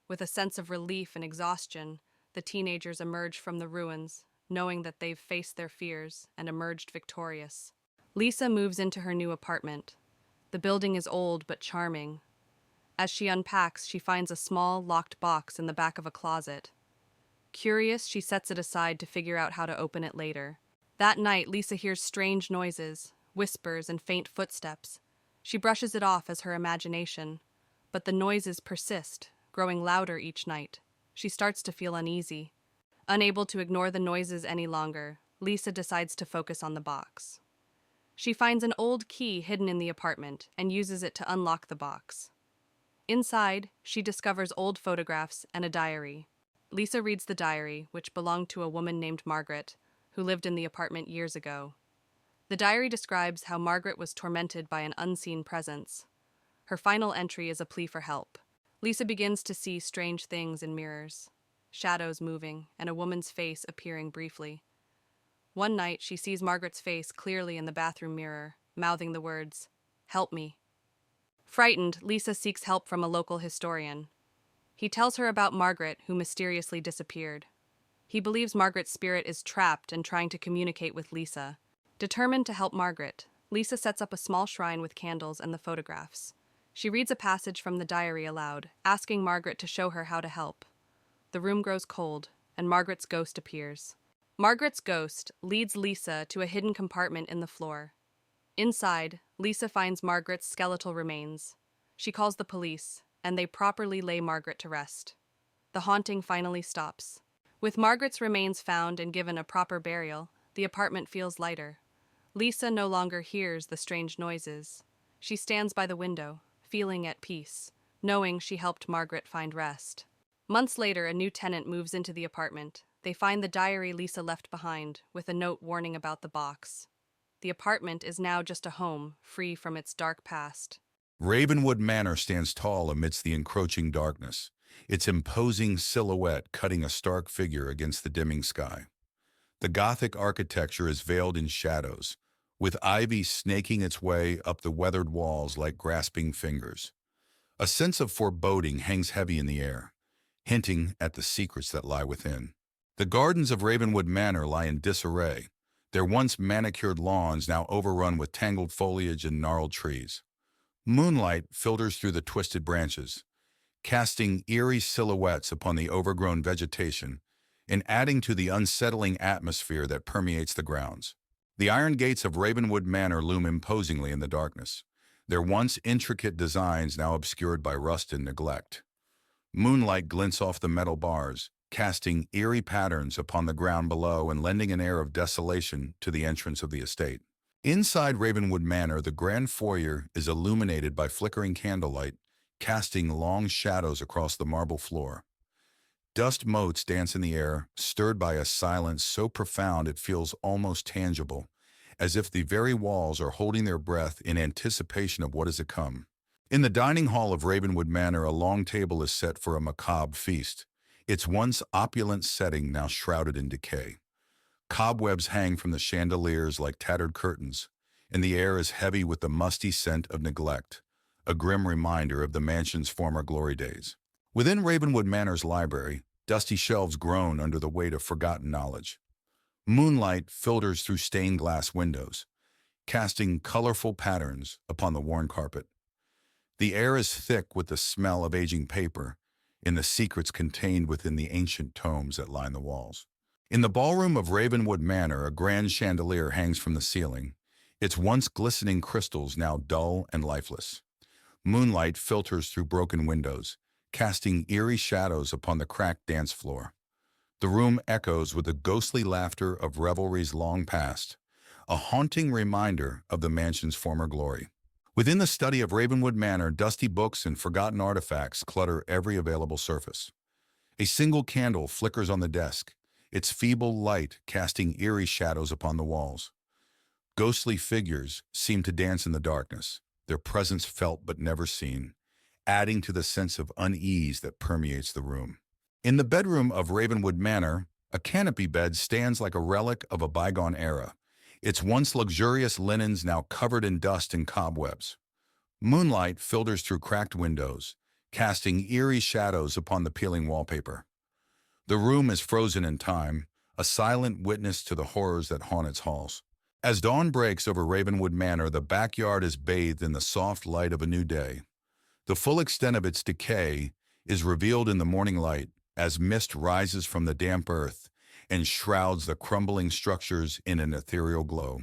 With a sense of relief and exhaustion, the teenagers emerge from the ruins, knowing that they've faced their fears and emerged victorious. Lisa moves into her new apartment. The building is old but charming. As she unpacks, she finds a small, locked box in the back of a closet. Curious, she sets it aside to figure out how to open it later. That night, Lisa hears strange noises, whispers, and faint footsteps. She brushes it off as her imagination, but the noises persist, growing louder each night. She starts to feel uneasy. Unable to ignore the noises any longer, Lisa decides to focus on the box. She finds an old key hidden in the apartment and uses it to unlock the box. Inside, she discovers old photographs and a diary. Lisa reads the diary, which belonged to a woman named Margaret, who lived in the apartment years ago. The diary describes how Margaret was tormented by an unseen presence. Her final entry is a plea for help. Lisa begins to see strange things in mirrors, shadows moving, and a woman's face appearing briefly. One night, she sees Margaret's face clearly in the bathroom mirror, mouthing the words, "Help me." Frightened, Lisa seeks help from a local historian. He tells her about Margaret, who mysteriously disappeared. He believes Margaret's spirit is trapped and trying to communicate with Lisa. Determined to help Margaret, Lisa sets up a small shrine with candles and the photographs. She reads a passage from the diary aloud, asking Margaret to show her how to help. The room grows cold, and Margaret's ghost appears. Margaret's ghost leads Lisa to a hidden compartment in the floor. Inside, Lisa finds Margaret's skeletal remains. She calls the police, and they properly lay Margaret to rest. The haunting finally stops. With Margaret's remains found and given a proper burial, the apartment feels lighter. Lisa no longer hears the strange noises. She stands by the window, feeling at peace, knowing she helped Margaret find rest. Months later, a new tenant moves into the apartment. They find the diary Lisa left behind, with a note warning about the box. The apartment is now just a home, free from its dark past. Ravenwood Manor stands tall amidst the encroaching darkness, its imposing silhouette cutting a stark figure against the dimming sky. The Gothic architecture is veiled in shadows, with ivy snaking its way up the weathered walls like grasping fingers. A sense of foreboding hangs heavy in the air, hinting at the secrets that lie within. The gardens of Ravenwood Manor lie in disarray, their once manicured lawns now overrun with tangled foliage and gnarled trees. Moonlight filters through the twisted branches, casting eerie silhouettes upon the overgrown vegetation and adding to the unsettling atmosphere that permeates the grounds. The iron gates of Ravenwood Manor loom imposingly in the darkness, their once intricate designs now obscured by rust and neglect. Moonlight glints off the metal bars, casting eerie patterns upon the ground below and lending an air of desolation to the entrance of the estate. Inside Ravenwood Manor, the grand foyer is illuminated by flickering candlelight, casting long shadows across the marble floor. Dust motes dance in the air, stirred by a silence so profound it feels almost tangible, as if the very walls are holding their breath in anticipation of what is to come. In the dining hall of Ravenwood Manor, a long table is set for a macabre feast, its once opulent setting now shrouded in decay. Cobwebs hang from the chandeliers like tattered curtains, and the air is heavy with the musty scent of neglect, a grim reminder of the mansion's former glory days. Within Ravenwood Manor's library, dusty shelves groan under the weight of forgotten knowledge. Moonlight filters through stained glass windows, casting colorful patterns upon the worn carpet. The air is thick with the smell of aging paper and the secrets contained within the ancient tomes that line the walls. In the ballroom of Ravenwood Manor, a grand chandelier hangs from the ceiling, its once glistening crystals now dull and lifeless. Moonlight filters through broken windows, casting eerie shadows upon the cracked dance floor. The room echoes with the ghostly laughter of revelries long past, a haunting reminder of the mansion's former glory. Within the study of Ravenwood Manor, dusty books and forgotten artifacts clutter every available surface. A single candle flickers on the desk, its feeble light casting eerie shadows upon the walls. Ghostly figures seem to dance in the darkness, their presence felt but never seen, adding to the sense of unease that permeates the room. In the bedroom of Ravenwood Manor, a canopy bed stands like a relic of a bygone era, its once luxurious linens now covered in dust and cobwebs. Moonlight filters through cracked windows, casting eerie shadows upon the peeling wallpaper. The room is frozen in time, a silent witness to the horrors that haunt its halls. As dawn breaks over Ravenwood Manor, the backyard is bathed in the soft light of a new day. The full extent of its decay is revealed in the morning light as mist rises from the damp earth and shrouds the crumbling structures in an ethereal glow.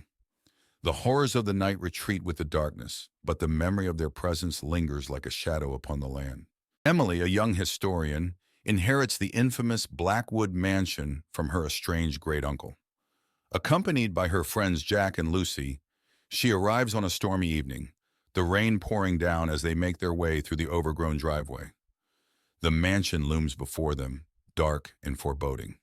The horrors of the night retreat with the darkness, but the memory of their presence lingers like a shadow upon the land. Emily, a young historian, inherits the infamous Blackwood Mansion from her estranged great-uncle. Accompanied by her friends Jack and Lucy, she arrives on a stormy evening, the rain pouring down as they make their way through the overgrown driveway. The mansion looms before them, dark and foreboding.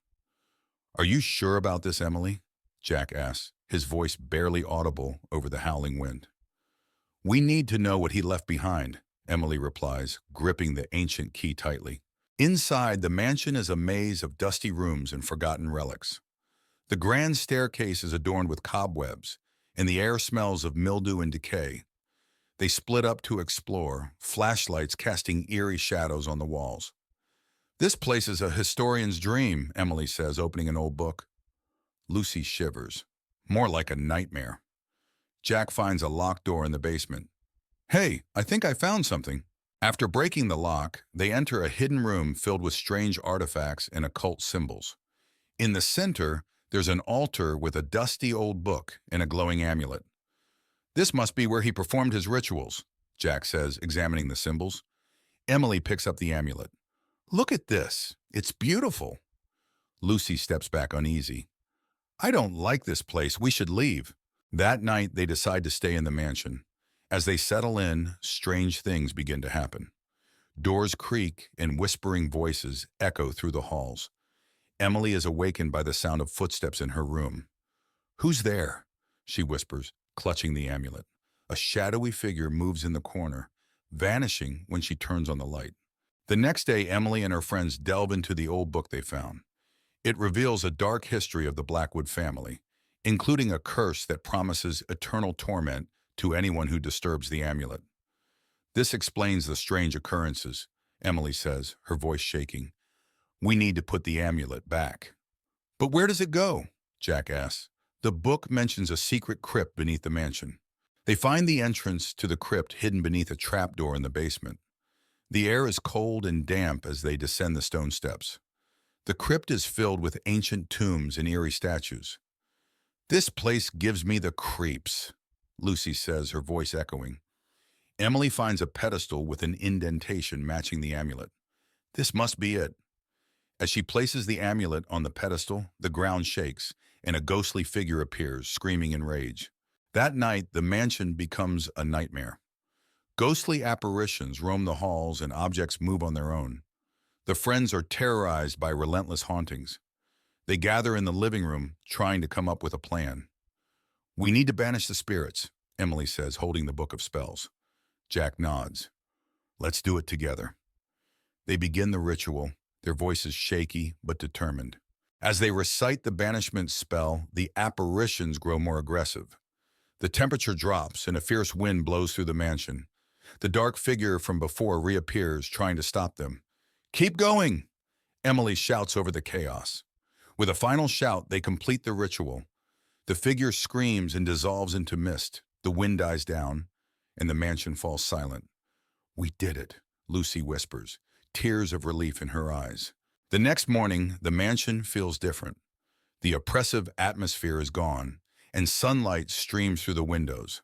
"Are you sure about this, Emily?" Jack asks, his voice barely audible over the howling wind. "We need to know what he left behind," Emily replies, gripping the ancient key tightly. Inside, the mansion is a maze of dusty rooms and forgotten relics. The grand staircase is adorned with cobwebs, and the air smells of mildew and decay. They split up to explore, flashlights casting eerie shadows on the walls. "This place is a historian's dream," Emily says, opening an old book. Lucy shivers. "More like a nightmare." Jack finds a locked door in the basement. "Hey, I think I found something." After breaking the lock, they enter a hidden room filled with strange artifacts and occult symbols. In the center, there's an altar with a dusty old book and a glowing amulet. "This must be where he performed his rituals," Jack says, examining the symbols. Emily picks up the amulet. "Look at this. It's beautiful." Lucy steps back uneasy. "I don't like this place. We should leave." That night, they decide to stay in the mansion. As they settle in, strange things begin to happen. Doors creak and whispering voices echo through the halls. Emily is awakened by the sound of footsteps in her room. "Who's there?" she whispers, clutching the amulet. A shadowy figure moves in the corner, vanishing when she turns on the light. The next day, Emily and her friends delve into the old book they found. It reveals a dark history of the Blackwood family, including a curse that promises eternal torment to anyone who disturbs the amulet. "This explains the strange occurrences," Emily says, her voice shaking. "We need to put the amulet back." "But where does it go?" Jack asks. "The book mentions a secret crypt beneath the mansion." They find the entrance to the crypt hidden beneath a trapdoor in the basement. The air is cold and damp as they descend the stone steps. The crypt is filled with ancient tombs and eerie statues. "This place gives me the creeps," Lucy says, her voice echoing. Emily finds a pedestal with an indentation matching the amulet. "This must be it." As she places the amulet on the pedestal, the ground shakes, and a ghostly figure appears, screaming in rage. That night, the mansion becomes a nightmare. Ghostly apparitions roam the halls and objects move on their own. The friends are terrorized by relentless hauntings. They gather in the living room, trying to come up with a plan. "We need to banish the spirits," Emily says, holding the book of spells. Jack nods. "Let's do it together." They begin the ritual, their voices shaky but determined. As they recite the banishment spell, the apparitions grow more aggressive. The temperature drops and a fierce wind blows through the mansion. The dark figure from before reappears, trying to stop them. "Keep going!" Emily shouts over the chaos. With a final shout, they complete the ritual. The figure screams and dissolves into mist. The wind dies down, and the mansion falls silent. "We did it," Lucy whispers, tears of relief in her eyes. The next morning, the mansion feels different. The oppressive atmosphere is gone, and sunlight streams through the windows.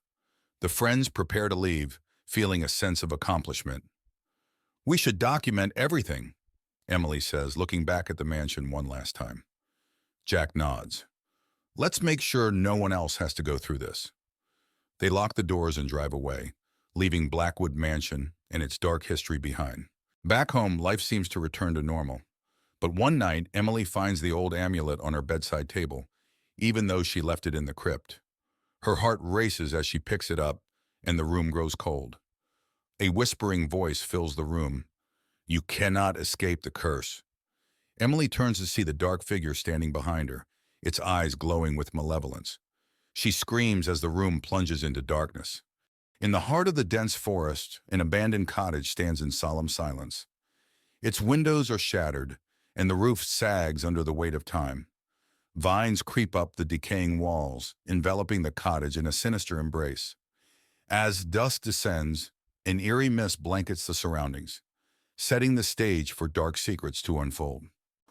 The friends prepare to leave, feeling a sense of accomplishment. "We should document everything," Emily says, looking back at the mansion one last time. Jack nods. "Let's make sure no one else has to go through this." They lock the doors and drive away, leaving Blackwood Mansion and its dark history behind. Back home, life seems to return to normal. But one night, Emily finds the old amulet on her bedside table, even though she left it in the crypt. Her heart races as she picks it up, and the room grows cold. A whispering voice fills the room. "You cannot escape the curse." Emily turns to see the dark figure standing behind her, its eyes glowing with malevolence. She screams as the room plunges into darkness. In the heart of the dense forest, an abandoned cottage stands in solemn silence. Its windows are shattered, and the roof sags under the weight of time. Vines creep up the decaying walls, enveloping the cottage in a sinister embrace. As dusk descends, an eerie mist blankets the surroundings, setting the stage for dark secrets to unfold.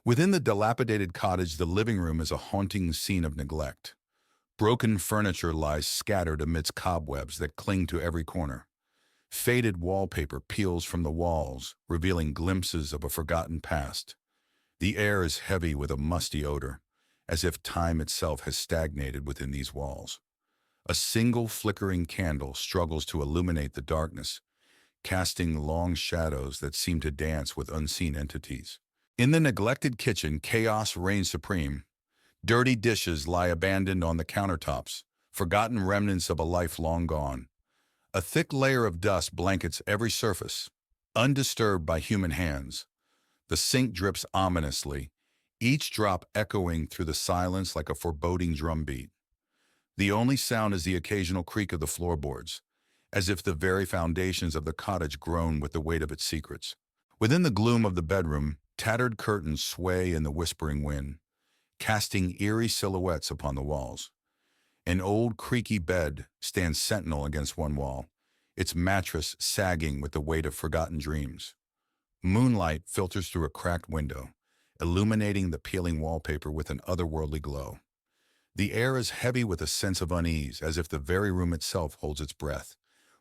Within the dilapidated cottage, the living room is a haunting scene of neglect. Broken furniture lies scattered amidst cobwebs that cling to every corner. Faded wallpaper peels from the walls, revealing glimpses of a forgotten past. The air is heavy with a musty odor, as if time itself has stagnated within these walls. A single flickering candle struggles to illuminate the darkness, casting long shadows that seem to dance with unseen entities. In the neglected kitchen, chaos reigns supreme. Dirty dishes lie abandoned on the countertops, forgotten remnants of a life long gone. A thick layer of dust blankets every surface, undisturbed by human hands. The sink drips ominously, each drop echoing through the silence like a foreboding drumbeat. The only sound is the occasional creak of the floorboards, as if the very foundations of the cottage groan with the weight of its secrets. Within the gloom of the bedroom, tattered curtains sway in the whispering wind, casting eerie silhouettes upon the walls. An old, creaky bed stands sentinel against one wall, its mattress sagging with the weight of forgotten dreams. Moonlight filters through a cracked window, illuminating the peeling wallpaper with an otherworldly glow. The air is heavy with a sense of unease, as if the very room itself holds its breath,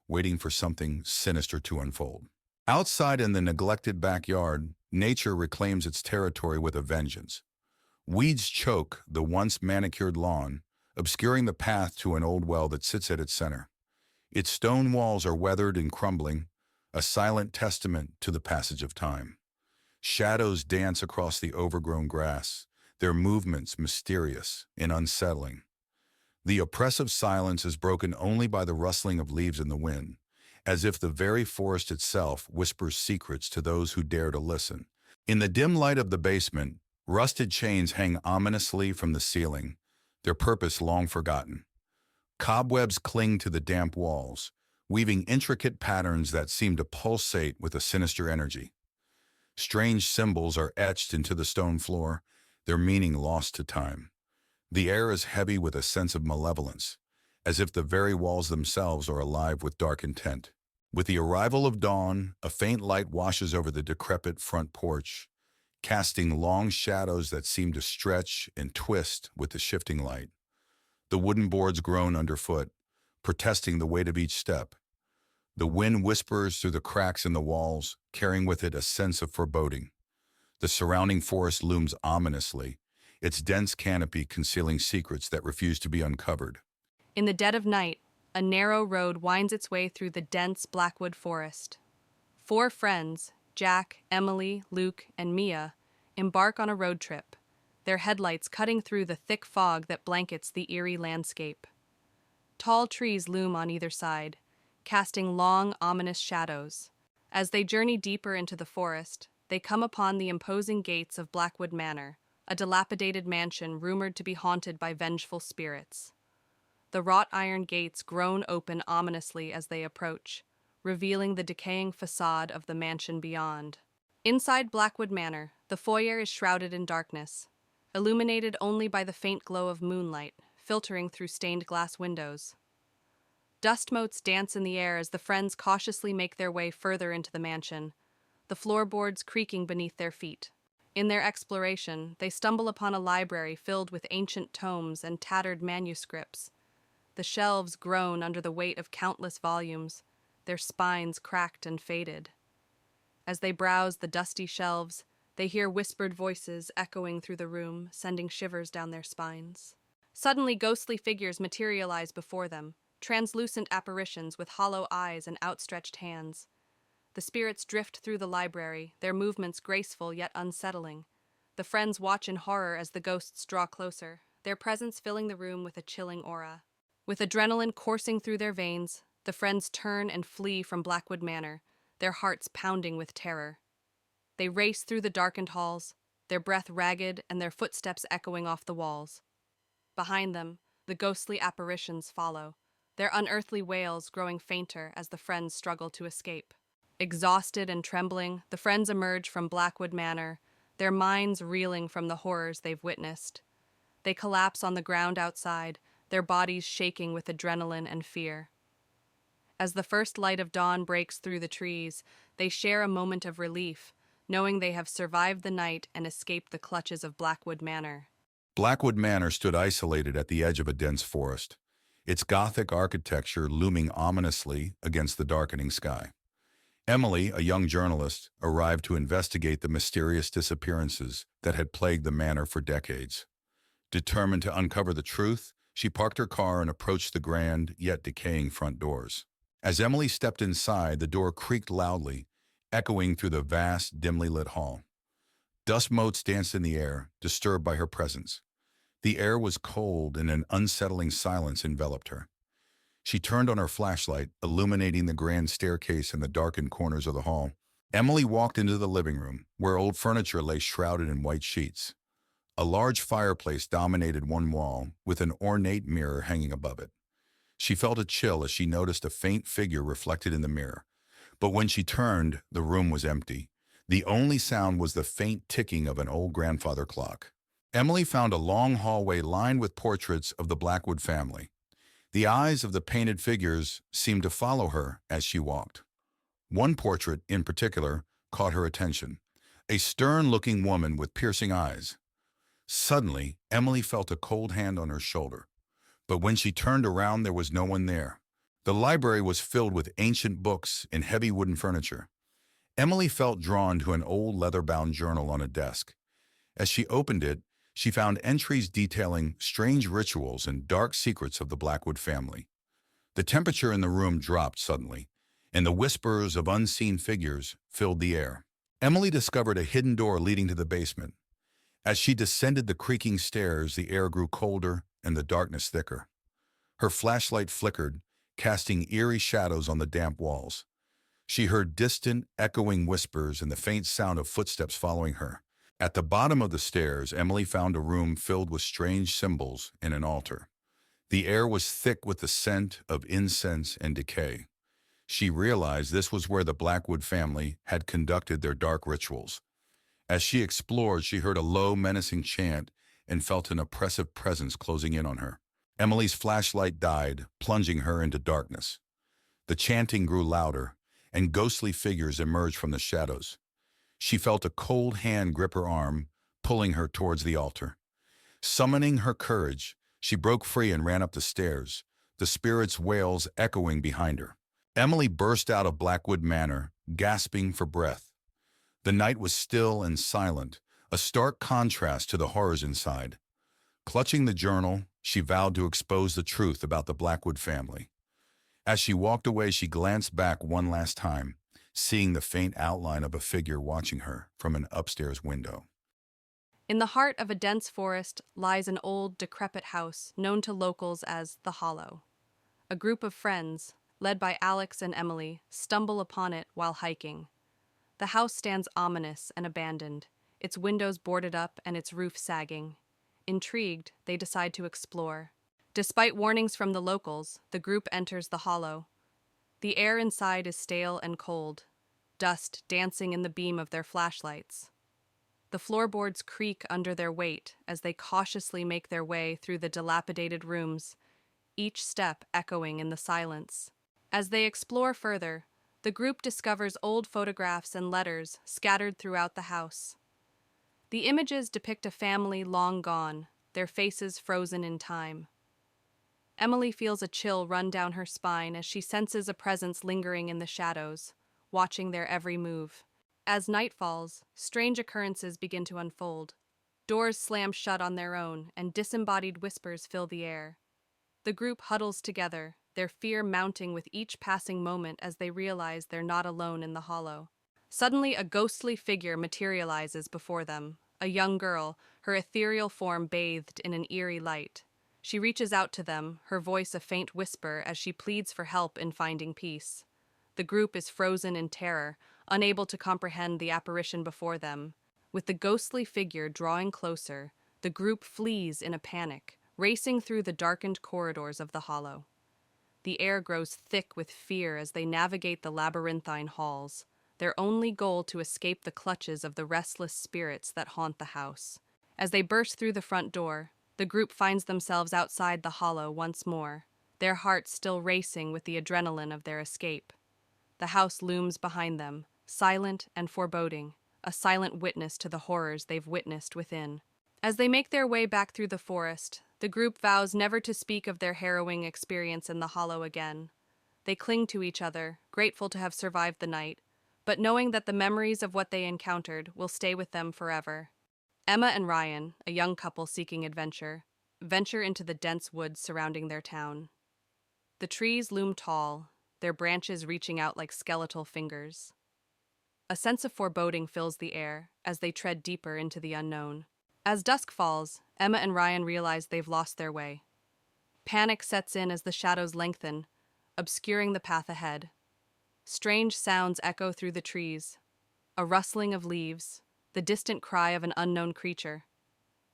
waiting for something sinister to unfold. Outside in the neglected backyard, nature reclaims its territory with a vengeance. Weeds choke the once manicured lawn, obscuring the path to an old well that sits at its center. Its stone walls are weathered and crumbling, a silent testament to the passage of time. Shadows dance across the overgrown grass, their movements mysterious and unsettling. The oppressive silence is broken only by the rustling of leaves in the wind, as if the very forest itself whispers secrets to those who dare to listen. In the dim light of the basement, rusted chains hang ominously from the ceiling, their purpose long forgotten. Cobwebs cling to the damp walls, weaving intricate patterns that seem to pulsate with a sinister energy. Strange symbols are etched into the stone floor, their meaning lost to time. The air is heavy with a sense of malevolence, as if the very walls themselves are alive with dark intent. With the arrival of dawn, a faint light washes over the decrepit front porch, casting long shadows that seem to stretch and twist with the shifting light. The wooden boards groan underfoot, protesting the weight of each step. The wind whispers through the cracks in the walls, carrying with it a sense of foreboding. The surrounding forest looms ominously, its dense canopy concealing secrets that refuse to be uncovered. In the dead of night, a narrow road winds its way through the dense Blackwood forest. Four friends, Jack, Emily, Luke, and Mia, embark on a road trip, their headlights cutting through the thick fog that blankets the eerie landscape. Tall trees loom on either side, casting long, ominous shadows. As they journey deeper into the forest, they come upon the imposing gates of Blackwood Manor, a dilapidated mansion rumored to be haunted by vengeful spirits. The wrought iron gates groan open ominously as they approach, revealing the decaying facade of the mansion beyond. Inside Blackwood Manor, the foyer is shrouded in darkness, illuminated only by the faint glow of moonlight filtering through stained glass windows. Dust motes dance in the air as the friends cautiously make their way further into the mansion, the floorboards creaking beneath their feet. In their exploration, they stumble upon a library filled with ancient tomes and tattered manuscripts. The shelves groan under the weight of countless volumes, their spines cracked and faded. As they browse the dusty shelves, they hear whispered voices echoing through the room, sending shivers down their spines. Suddenly, ghostly figures materialize before them, translucent apparitions with hollow eyes and outstretched hands. The spirits drift through the library, their movements graceful yet unsettling. The friends watch in horror as the ghosts draw closer, their presence filling the room with a chilling aura. With adrenaline coursing through their veins, the friends turn and flee from Blackwood Manor, their hearts pounding with terror. They race through the darkened halls, their breath ragged and their footsteps echoing off the walls. Behind them, the ghostly apparitions follow, their unearthly wails growing fainter as the friends struggle to escape. Exhausted and trembling, the friends emerge from Blackwood Manor, their minds reeling from the horrors they've witnessed. They collapse on the ground outside, their bodies shaking with adrenaline and fear. As the first light of dawn breaks through the trees, they share a moment of relief, knowing they have survived the night and escaped the clutches of Blackwood Manor. Blackwood Manor stood isolated at the edge of a dense forest, its Gothic architecture looming ominously against the darkening sky. Emily, a young journalist, arrived to investigate the mysterious disappearances that had plagued the manor for decades. Determined to uncover the truth, she parked her car and approached the grand, yet decaying front doors. As Emily stepped inside, the door creaked loudly, echoing through the vast, dimly lit hall. Dust motes danced in the air, disturbed by her presence. The air was cold and an unsettling silence enveloped her. She turned on her flashlight, illuminating the grand staircase and the darkened corners of the hall. Emily walked into the living room, where old furniture lay shrouded in white sheets. A large fireplace dominated one wall, with an ornate mirror hanging above it. She felt a chill as she noticed a faint figure reflected in the mirror. But when she turned, the room was empty. The only sound was the faint ticking of an old grandfather clock. Emily found a long hallway lined with portraits of the Blackwood family. The eyes of the painted figures seemed to follow her as she walked. One portrait, in particular, caught her attention. A stern-looking woman with piercing eyes. Suddenly, Emily felt a cold hand on her shoulder. But when she turned around, there was no one there. The library was filled with ancient books and heavy wooden furniture. Emily felt drawn to an old leather-bound journal on a desk. As she opened it, she found entries detailing strange rituals and dark secrets of the Blackwood family. The temperature in the room dropped suddenly, and the whispers of unseen figures filled the air. Emily discovered a hidden door leading to the basement. As she descended the creaking stairs, the air grew colder and the darkness thicker. Her flashlight flickered, casting eerie shadows on the damp walls. She heard distant, echoing whispers and the faint sound of footsteps following her. At the bottom of the stairs, Emily found a room filled with strange symbols and an altar. The air was thick with the scent of incense and decay. She realized this was where the Blackwood family had conducted their dark rituals. As she explored, she heard a low, menacing chant and felt an oppressive presence closing in on her. Emily's flashlight died, plunging her into darkness. The chanting grew louder, and ghostly figures emerged from the shadows. She felt a cold hand grip her arm, pulling her towards the altar. Summoning her courage, she broke free and ran up the stairs, the spirit's wails echoing behind her. Emily burst out of Blackwood Manor, gasping for breath. The night was still and silent, a stark contrast to the horrors inside. Clutching the journal, she vowed to expose the truth about the Blackwood family. As she walked away, she glanced back one last time, seeing the faint outline of a figure watching her from an upstairs window. In the heart of a dense forest lies an old, decrepit house known to locals as the Hollow. A group of friends, led by Alex and Emily, stumble upon it while hiking. The house stands ominous and abandoned, its windows boarded up and its roof sagging. Intrigued, they decide to explore. Despite warnings from the locals, the group enters the Hollow. The air inside is stale and cold, dust dancing in the beam of their flashlights. The floorboards creak under their weight as they cautiously make their way through the dilapidated rooms, each step echoing in the silence. As they explore further, the group discovers old photographs and letters scattered throughout the house. The images depict a family long gone, their faces frozen in time. Emily feels a chill run down her spine as she senses a presence lingering in the shadows, watching their every move. As night falls, strange occurrences begin to unfold. Doors slam shut on their own, and disembodied whispers fill the air. The group huddles together, their fear mounting with each passing moment as they realize they're not alone in the Hollow. Suddenly, a ghostly figure materializes before them, a young girl, her ethereal form bathed in an eerie light. She reaches out to them, her voice a faint whisper as she pleads for help in finding peace. The group is frozen in terror, unable to comprehend the apparition before them. With the ghostly figure drawing closer, the group flees in a panic, racing through the darkened corridors of the Hollow. The air grows thick with fear as they navigate the labyrinthine halls, their only goal to escape the clutches of the restless spirits that haunt the house. As they burst through the front door, the group finds themselves outside the Hollow once more, their hearts still racing with the adrenaline of their escape. The house looms behind them, silent and foreboding, a silent witness to the horrors they've witnessed within. As they make their way back through the forest, the group vows never to speak of their harrowing experience in the Hollow again. They cling to each other, grateful to have survived the night, but knowing that the memories of what they encountered will stay with them forever. Emma and Ryan, a young couple seeking adventure, venture into the dense woods surrounding their town. The trees loom tall, their branches reaching out like skeletal fingers. A sense of foreboding fills the air as they tread deeper into the unknown. As dusk falls, Emma and Ryan realize they've lost their way. Panic sets in as the shadows lengthen, obscuring the path ahead. Strange sounds echo through the trees, a rustling of leaves, the distant cry of an unknown creature.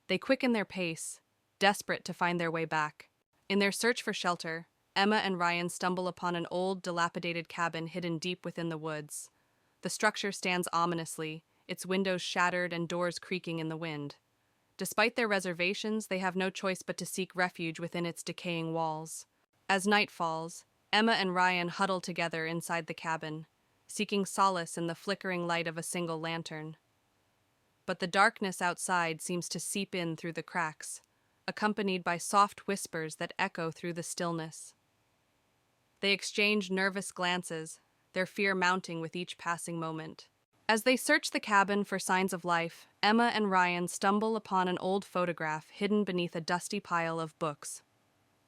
They quicken their pace, desperate to find their way back. In their search for shelter, Emma and Ryan stumble upon an old, dilapidated cabin hidden deep within the woods. The structure stands ominously, its windows shattered and doors creaking in the wind. Despite their reservations, they have no choice but to seek refuge within its decaying walls. As night falls, Emma and Ryan huddle together inside the cabin, seeking solace in the flickering light of a single lantern. But the darkness outside seems to seep in through the cracks, accompanied by soft whispers that echo through the stillness. They exchange nervous glances, their fear mounting with each passing moment. As they search the cabin for signs of life, Emma and Ryan stumble upon an old photograph hidden beneath a dusty pile of books.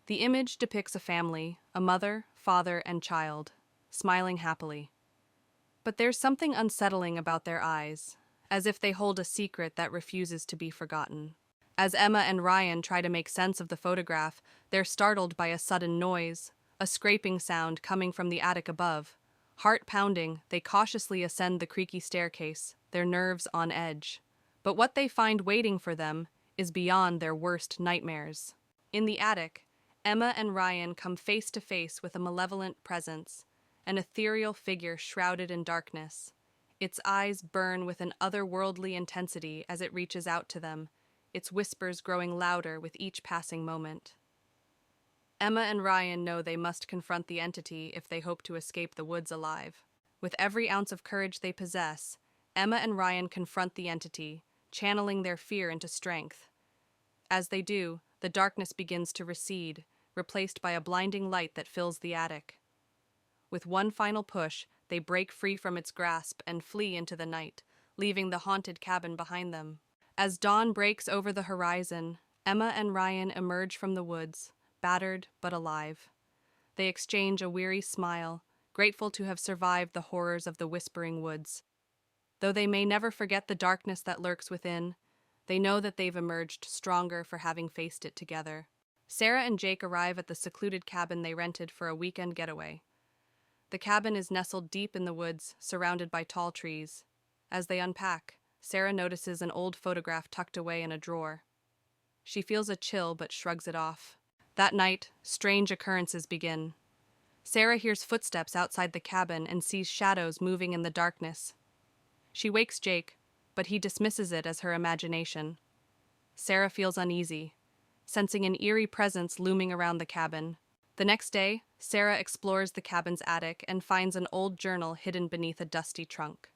The image depicts a family, a mother, father, and child, smiling happily. But there's something unsettling about their eyes, as if they hold a secret that refuses to be forgotten. As Emma and Ryan try to make sense of the photograph, they're startled by a sudden noise, a scraping sound coming from the attic above. Heart pounding, they cautiously ascend the creaky staircase, their nerves on edge. But what they find waiting for them is beyond their worst nightmares. In the attic, Emma and Ryan come face to face with a malevolent presence, an ethereal figure shrouded in darkness. Its eyes burn with an otherworldly intensity as it reaches out to them, its whispers growing louder with each passing moment. Emma and Ryan know they must confront the entity if they hope to escape the woods alive. With every ounce of courage they possess, Emma and Ryan confront the entity, channeling their fear into strength. As they do, the darkness begins to recede, replaced by a blinding light that fills the attic. With one final push, they break free from its grasp and flee into the night, leaving the haunted cabin behind them. As dawn breaks over the horizon, Emma and Ryan emerge from the woods, battered but alive. They exchange a weary smile, grateful to have survived the horrors of the Whispering Woods. Though they may never forget the darkness that lurks within, they know that they've emerged stronger for having faced it together. Sarah and Jake arrive at the secluded cabin they rented for a weekend getaway. The cabin is nestled deep in the woods, surrounded by tall trees. As they unpack, Sarah notices an old photograph tucked away in a drawer. She feels a chill but shrugs it off. That night, strange occurrences begin. Sarah hears footsteps outside the cabin and sees shadows moving in the darkness. She wakes Jake, but he dismisses it as her imagination. Sarah feels uneasy, sensing an eerie presence looming around the cabin. The next day, Sarah explores the cabin's attic and finds an old journal hidden beneath a dusty trunk.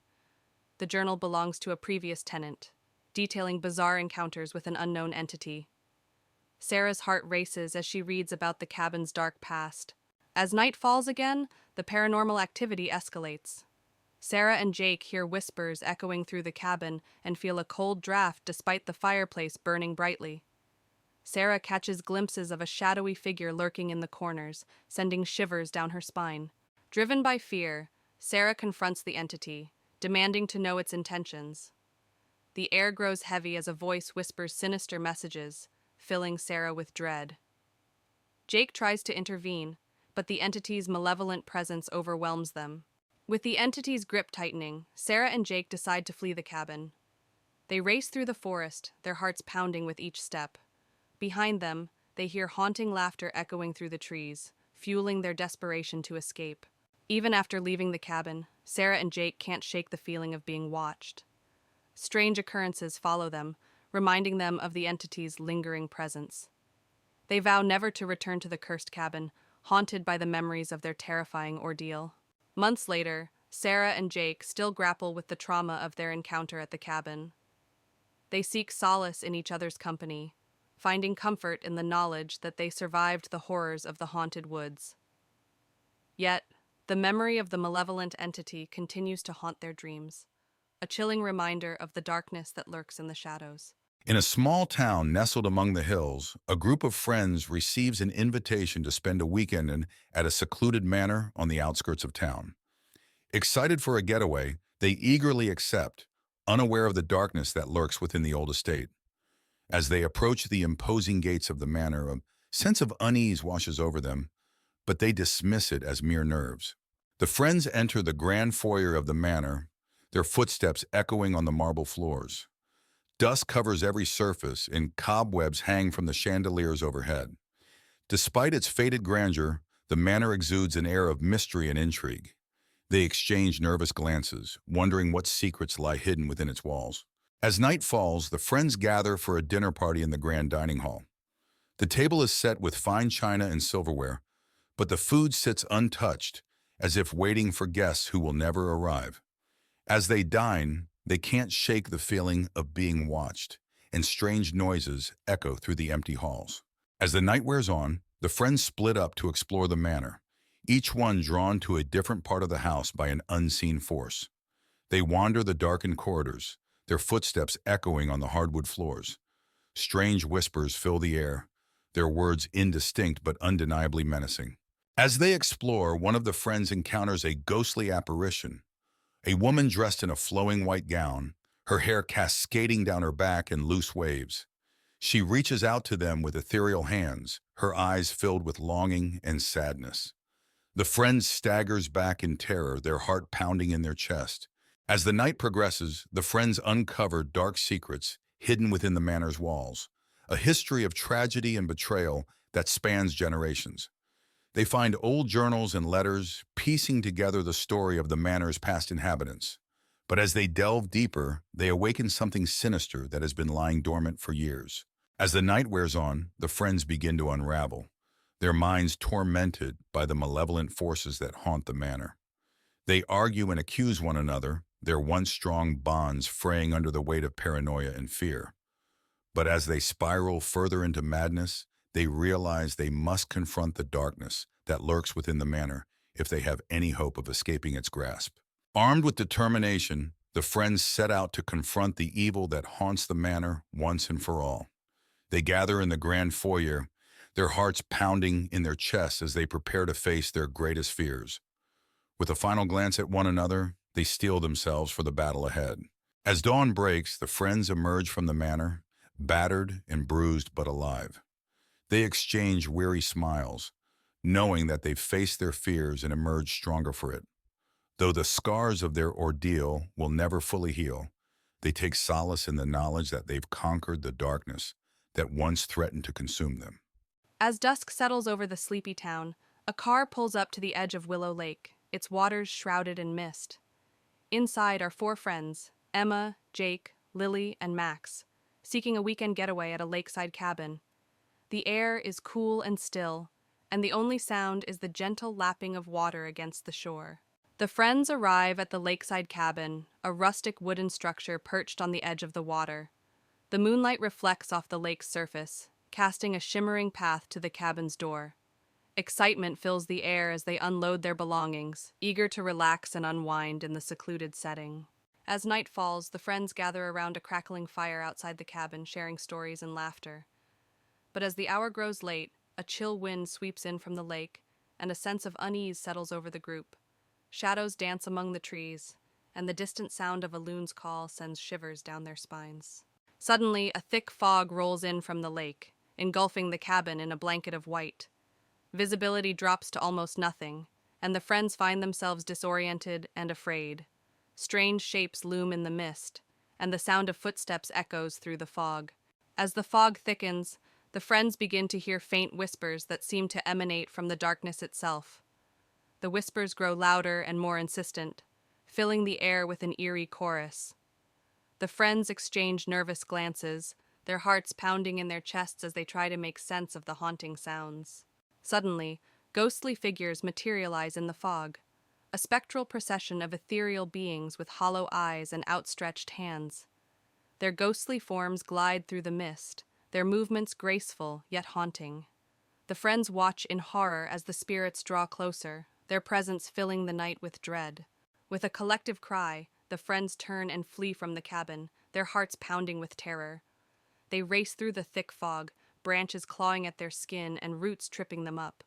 The journal belongs to a previous tenant, detailing bizarre encounters with an unknown entity. Sarah's heart races as she reads about the cabin's dark past. As night falls again, the paranormal activity escalates. Sarah and Jake hear whispers echoing through the cabin and feel a cold draft despite the fireplace burning brightly. Sarah catches glimpses of a shadowy figure lurking in the corners, sending shivers down her spine. Driven by fear, Sarah confronts the entity, demanding to know its intentions. The air grows heavy as a voice whispers sinister messages, filling Sarah with dread. Jake tries to intervene, but the entity's malevolent presence overwhelms them. With the entity's grip tightening, Sarah and Jake decide to flee the cabin. They race through the forest, their hearts pounding with each step. Behind them, they hear haunting laughter echoing through the trees, fueling their desperation to escape. Even after leaving the cabin, Sarah and Jake can't shake the feeling of being watched. Strange occurrences follow them, reminding them of the entity's lingering presence. They vow never to return to the cursed cabin, haunted by the memories of their terrifying ordeal. Months later, Sarah and Jake still grapple with the trauma of their encounter at the cabin. They seek solace in each other's company, finding comfort in the knowledge that they survived the horrors of the haunted woods. Yet, the memory of the malevolent entity continues to haunt their dreams, a chilling reminder of the darkness that lurks in the shadows. In a small town nestled among the hills, a group of friends receives an invitation to spend a weekend at a secluded manor on the outskirts of town. Excited for a getaway, they eagerly accept, unaware of the darkness that lurks within the old estate. As they approach the imposing gates of the manor, a sense of unease washes over them, but they dismiss it as mere nerves. The friends enter the grand foyer of the manor, their footsteps echoing on the marble floors. Dust covers every surface, and cobwebs hang from the chandeliers overhead. Despite its faded grandeur, the manor exudes an air of mystery and intrigue. They exchange nervous glances, wondering what secrets lie hidden within its walls. As night falls, the friends gather for a dinner party in the grand dining hall. The table is set with fine china and silverware, but the food sits untouched, as if waiting for guests who will never arrive. As they dine, they can't shake the feeling of being watched, and strange noises echo through the empty halls. As the night wears on, the friends split up to explore the manor, each one drawn to a different part of the house by an unseen force. They wander the darkened corridors, their footsteps echoing on the hardwood floors. Strange whispers fill the air, their words indistinct but undeniably menacing. As they explore, one of the friends encounters a ghostly apparition, a woman dressed in a flowing white gown, her hair cascading down her back in loose waves. She reaches out to them with ethereal hands, her eyes filled with longing and sadness. The friend staggers back in terror, their heart pounding in their chest. As the night progresses, the friends uncover dark secrets hidden within the manor's walls, a history of tragedy and betrayal that spans generations. They find old journals and letters, piecing together the story of the manor's past inhabitants. But as they delve deeper, they awaken something sinister that has been lying dormant for years. As the night wears on, the friends begin to unravel, their minds tormented by the malevolent forces that haunt the manor. They argue and accuse one another, their once strong bonds fraying under the weight of paranoia and fear. But as they spiral further into madness, they realize they must confront the darkness that lurks within the manor if they have any hope of escaping its grasp. Armed with determination, the friends set out to confront the evil that haunts the manor once and for all. They gather in the grand foyer, their hearts pounding in their chests as they prepare to face their greatest fears. With a final glance at one another, they steel themselves for the battle ahead. As dawn breaks, the friends emerge from the manor, battered and bruised but alive. They exchange weary smiles, knowing that they've faced their fears and emerged stronger for it. Though the scars of their ordeal will never fully heal, they take solace in the knowledge that they've conquered the darkness that once threatened to consume them. As dusk settles over the sleepy town, a car pulls up to the edge of Willow Lake, its waters shrouded in mist. Inside are four friends, Emma, Jake, Lily, and Max, seeking a weekend getaway at a lakeside cabin. The air is cool and still, and the only sound is the gentle lapping of water against the shore. The friends arrive at the lakeside cabin, a rustic wooden structure perched on the edge of the water. The moonlight reflects off the lake's surface, casting a shimmering path to the cabin's door. Excitement fills the air as they unload their belongings, eager to relax and unwind in the secluded setting. As night falls, the friends gather around a crackling fire outside the cabin, sharing stories and laughter. But as the hour grows late, a chill wind sweeps in from the lake, and a sense of unease settles over the group. Shadows dance among the trees, and the distant sound of a loon's call sends shivers down their spines. Suddenly, a thick fog rolls in from the lake, engulfing the cabin in a blanket of white. Visibility drops to almost nothing, and the friends find themselves disoriented and afraid. Strange shapes loom in the mist, and the sound of footsteps echoes through the fog. As the fog thickens, the friends begin to hear faint whispers that seem to emanate from the darkness itself. The whispers grow louder and more insistent, filling the air with an eerie chorus. The friends exchange nervous glances, their hearts pounding in their chests as they try to make sense of the haunting sounds. Suddenly, ghostly figures materialize in the fog, a spectral procession of ethereal beings with hollow eyes and outstretched hands. Their ghostly forms glide through the mist, their movements graceful yet haunting. The friends watch in horror as the spirits draw closer, their presence filling the night with dread. With a collective cry, the friends turn and flee from the cabin, their hearts pounding with terror. They race through the thick fog, branches clawing at their skin and roots tripping them up.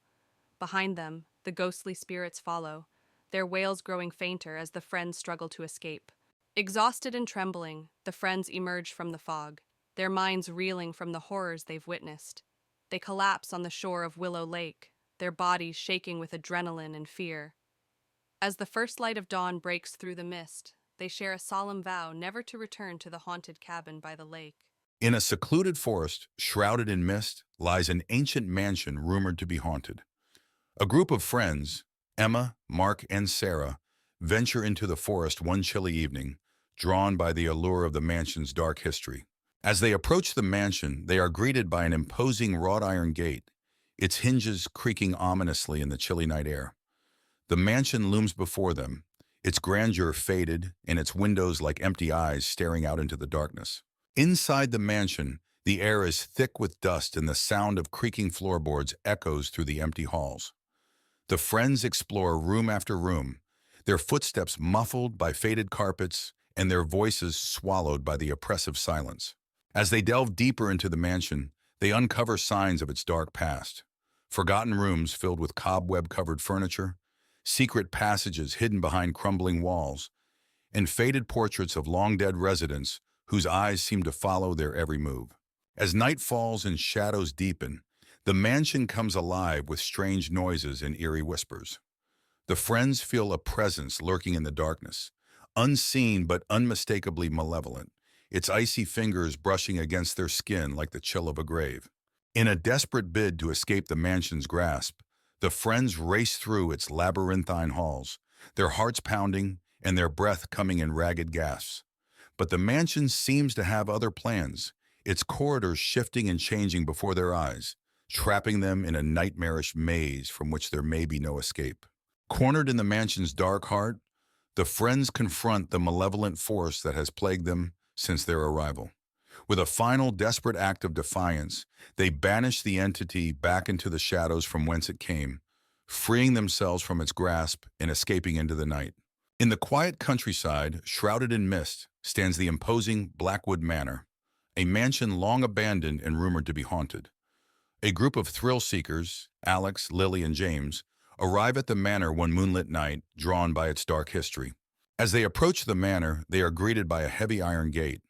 Behind them, the ghostly spirits follow, their wails growing fainter as the friends struggle to escape. Exhausted and trembling, the friends emerge from the fog. their minds reeling from the horrors they've witnessed. They collapse on the shore of Willow Lake, their bodies shaking with adrenaline and fear. As the first light of dawn breaks through the mist, they share a solemn vow never to return to the haunted cabin by the lake. In a secluded forest, shrouded in mist, lies an ancient mansion rumored to be haunted. A group of friends, Emma, Mark, and Sarah, venture into the forest one chilly evening, drawn by the allure of the mansion's dark history. As they approach the mansion, they are greeted by an imposing wrought iron gate, its hinges creaking ominously in the chilly night air. The mansion looms before them, its grandeur faded and its windows like empty eyes staring out into the darkness. Inside the mansion, the air is thick with dust and the sound of creaking floorboards echoes through the empty halls. The friends explore room after room, their footsteps muffled by faded carpets and their voices swallowed by the oppressive silence. As they delve deeper into the mansion, they uncover signs of its dark past. Forgotten rooms filled with cobweb-covered furniture, secret passages hidden behind crumbling walls, and faded portraits of long-dead residents whose eyes seem to follow their every move. As night falls and shadows deepen, the mansion comes alive with strange noises and eerie whispers. The friends feel a presence lurking in the darkness, unseen but unmistakably malevolent, its icy fingers brushing against their skin like the chill of a grave. In a desperate bid to escape the mansion's grasp, the friends race through its labyrinthine halls, their hearts pounding and their breath coming in ragged gasps. But the mansion seems to have other plans, its corridors shifting and changing before their eyes, trapping them in a nightmarish maze from which there may be no escape. Cornered in the mansion's dark heart, the friends confront the malevolent force that has plagued them since their arrival. With a final desperate act of defiance, they banish the entity back into the shadows from whence it came, freeing themselves from its grasp and escaping into the night. In the quiet countryside, shrouded in mist, stands the imposing Blackwood Manor, a mansion long abandoned and rumored to be haunted. A group of thrill-seekers, Alex, Lily, and James, arrive at the manor one moonlit night, drawn by its dark history. As they approach the manor, they are greeted by a heavy iron gate,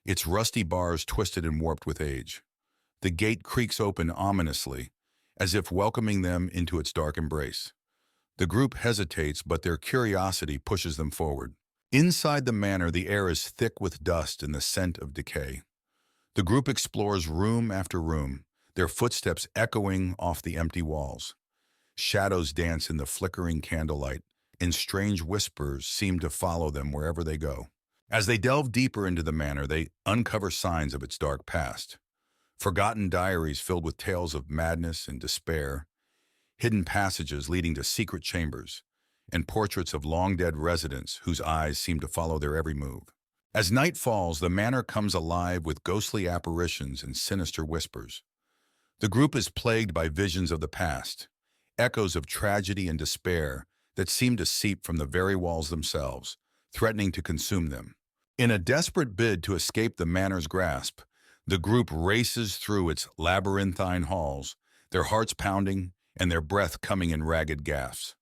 its rusty bars twisted and warped with age. The gate creaks open ominously, as if welcoming them into its dark embrace. The group hesitates, but their curiosity pushes them forward. Inside the manor, the air is thick with dust and the scent of decay. The group explores room after room, their footsteps echoing off the empty walls. Shadows dance in the flickering candlelight, and strange whispers seem to follow them wherever they go. As they delve deeper into the manor, they uncover signs of its dark past. Forgotten diaries filled with tales of madness and despair, hidden passages leading to secret chambers, and portraits of long-dead residents whose eyes seem to follow their every move. As night falls, the manor comes alive with ghostly apparitions and sinister whispers. The group is plagued by visions of the past, echoes of tragedy and despair that seem to seep from the very walls themselves, threatening to consume them. In a desperate bid to escape the manor's grasp, the group races through its labyrinthine halls, their hearts pounding and their breath coming in ragged gasps.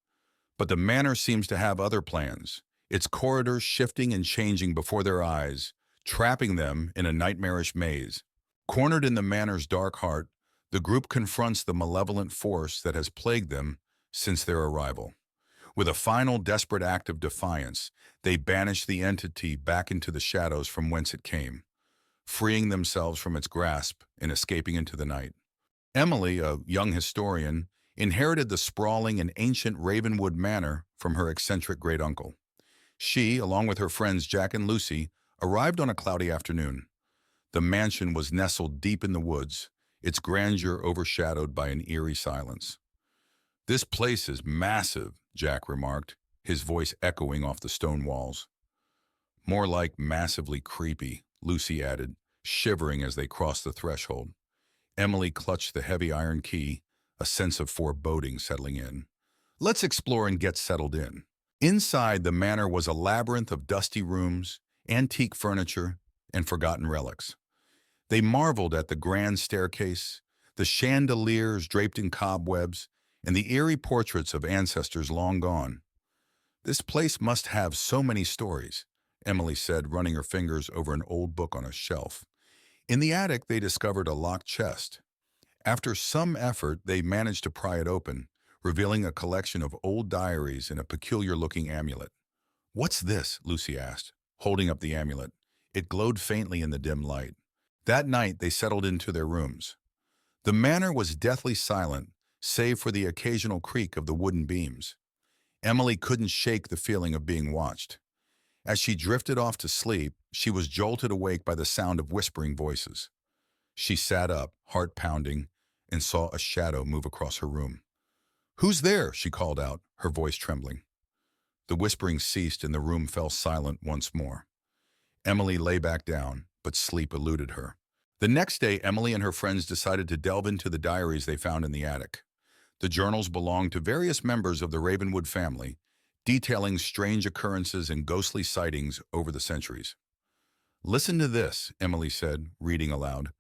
But the manor seems to have other plans, its corridors shifting and changing before their eyes, trapping them in a nightmarish maze. Cornered in the manor's dark heart, the group confronts the malevolent force that has plagued them since their arrival. With a final desperate act of defiance, they banish the entity back into the shadows from whence it came, freeing themselves from its grasp and escaping into the night. Emily, a young historian, inherited the sprawling and ancient Ravenwood Manor from her eccentric great-uncle. She, along with her friends Jack and Lucy, arrived on a cloudy afternoon. The mansion was nestled deep in the woods, its grandeur overshadowed by an eerie silence. "This place is massive," Jack remarked, his voice echoing off the stone walls. "More like massively creepy," Lucy added, shivering as they crossed the threshold. Emily clutched the heavy iron key, a sense of foreboding settling in. "Let's explore and get settled in." Inside, the manor was a labyrinth of dusty rooms, antique furniture, and forgotten relics. They marveled at the grand staircase, the chandeliers draped in cobwebs, and the eerie portraits of ancestors long gone. "This place must have so many stories," Emily said, running her fingers over an old book on a shelf. In the attic, they discovered a locked chest. After some effort, they managed to pry it open, revealing a collection of old diaries and a peculiar-looking amulet. "What's this?" Lucy asked, holding up the amulet. It glowed faintly in the dim light. That night, they settled into their rooms. The manor was deathly silent, save for the occasional creak of the wooden beams. Emily couldn't shake the feeling of being watched. As she drifted off to sleep, she was jolted awake by the sound of whispering voices. She sat up, heart pounding, and saw a shadow move across her room. "Who's there?" she called out, her voice trembling. The whispering ceased and the room fell silent once more. Emily lay back down, but sleep eluded her. The next day, Emily and her friends decided to delve into the diaries they found in the attic. The journals belonged to various members of the Ravenwood family, detailing strange occurrences and ghostly sightings over the centuries. "Listen to this," Emily said, reading aloud.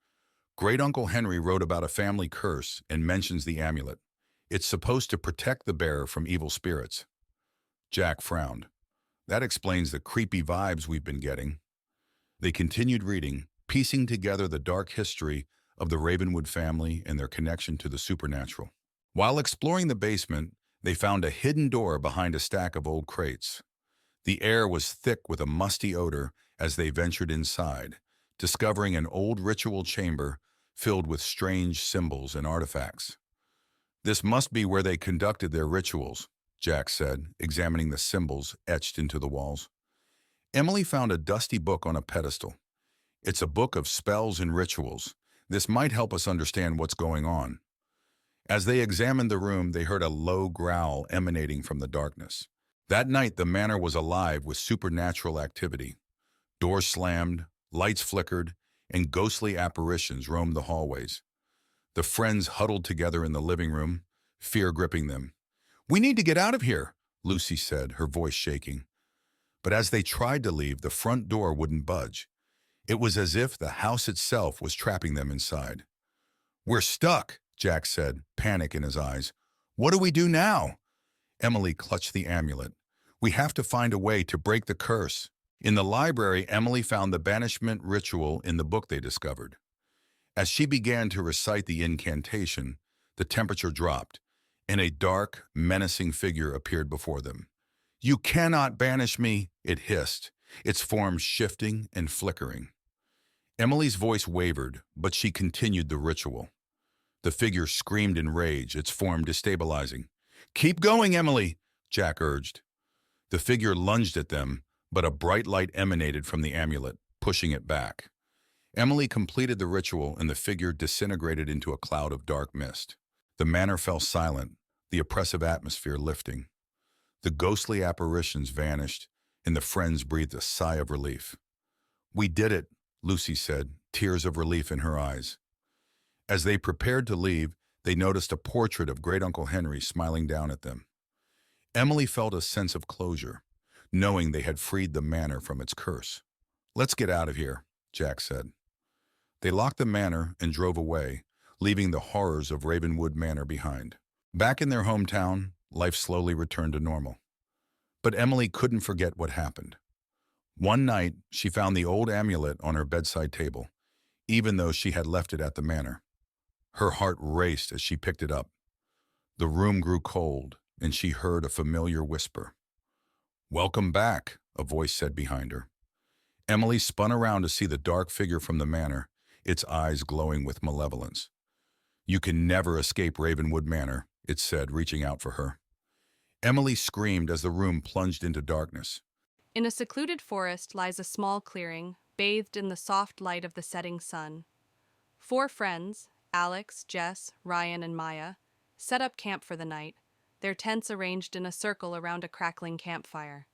"Great Uncle Henry wrote about a family curse and mentions the amulet. It's supposed to protect the bearer from evil spirits." Jack frowned. "That explains the creepy vibes we've been getting." They continued reading, piecing together the dark history of the Ravenwood family and their connection to the supernatural. While exploring the basement, they found a hidden door behind a stack of old crates. The air was thick with a musty odor as they ventured inside, discovering an old ritual chamber filled with strange symbols and artifacts. "This must be where they conducted their rituals," Jack said, examining the symbols etched into the walls. Emily found a dusty book on a pedestal. "It's a book of spells and rituals. This might help us understand what's going on." As they examined the room, they heard a low growl emanating from the darkness. That night, the manor was alive with supernatural activity. Doors slammed, lights flickered, and ghostly apparitions roamed the hallways. The friends huddled together in the living room, fear gripping them. "We need to get out of here," Lucy said, her voice shaking. But as they tried to leave, the front door wouldn't budge. It was as if the house itself was trapping them inside. "We're stuck," Jack said, panic in his eyes. "What do we do now?" Emily clutched the amulet. "We have to find a way to break the curse." In the library, Emily found the banishment ritual in the book they discovered. As she began to recite the incantation, the temperature dropped, and a dark, menacing figure appeared before them. "You cannot banish me," it hissed, its form shifting and flickering. Emily's voice wavered, but she continued the ritual. The figure screamed in rage, its form destabilizing. "Keep going, Emily," Jack urged. The figure lunged at them, but a bright light emanated from the amulet, pushing it back. Emily completed the ritual and the figure disintegrated into a cloud of dark mist. The manor fell silent, the oppressive atmosphere lifting. The ghostly apparitions vanished, and the friends breathed a sigh of relief. "We did it," Lucy said, tears of relief in her eyes. As they prepared to leave, they noticed a portrait of Great Uncle Henry smiling down at them. Emily felt a sense of closure, knowing they had freed the manor from its curse. "Let's get out of here," Jack said. They locked the manor and drove away, leaving the horrors of Ravenwood Manor behind. Back in their hometown, life slowly returned to normal. But Emily couldn't forget what happened. One night, she found the old amulet on her bedside table, even though she had left it at the manor. Her heart raced as she picked it up. The room grew cold, and she heard a familiar whisper. "Welcome back," a voice said behind her. Emily spun around to see the dark figure from the manor, its eyes glowing with malevolence. "You can never escape Ravenwood Manor," it said, reaching out for her. Emily screamed as the room plunged into darkness. In a secluded forest lies a small clearing, bathed in the soft light of the setting sun. 4 friends, Alex, Jess, Ryan, and Maya, set up camp for the night, their tents arranged in a circle around a crackling campfire.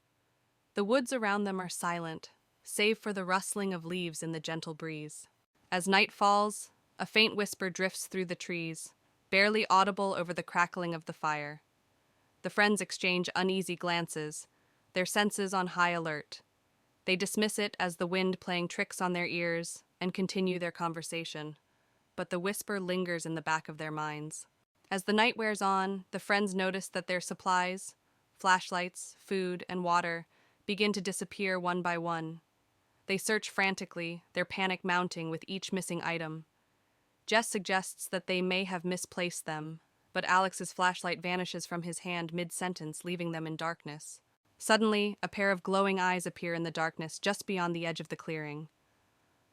The woods around them are silent, save for the rustling of leaves in the gentle breeze. As night falls, a faint whisper drifts through the trees, barely audible over the crackling of the fire. The friends exchange uneasy glances, their senses on high alert. They dismiss it as the wind playing tricks on their ears and continue their conversation, but the whisper lingers in the back of their minds. As the night wears on, the friends notice that their supplies, flashlights, food, and water, begin to disappear one by one. They search frantically, their panic mounting with each missing item. Jess suggests that they may have misplaced them, but Alex's flashlight vanishes from his hand mid-sentence, leaving them in darkness. Suddenly, a pair of glowing eyes appear in the darkness just beyond the edge of the clearing.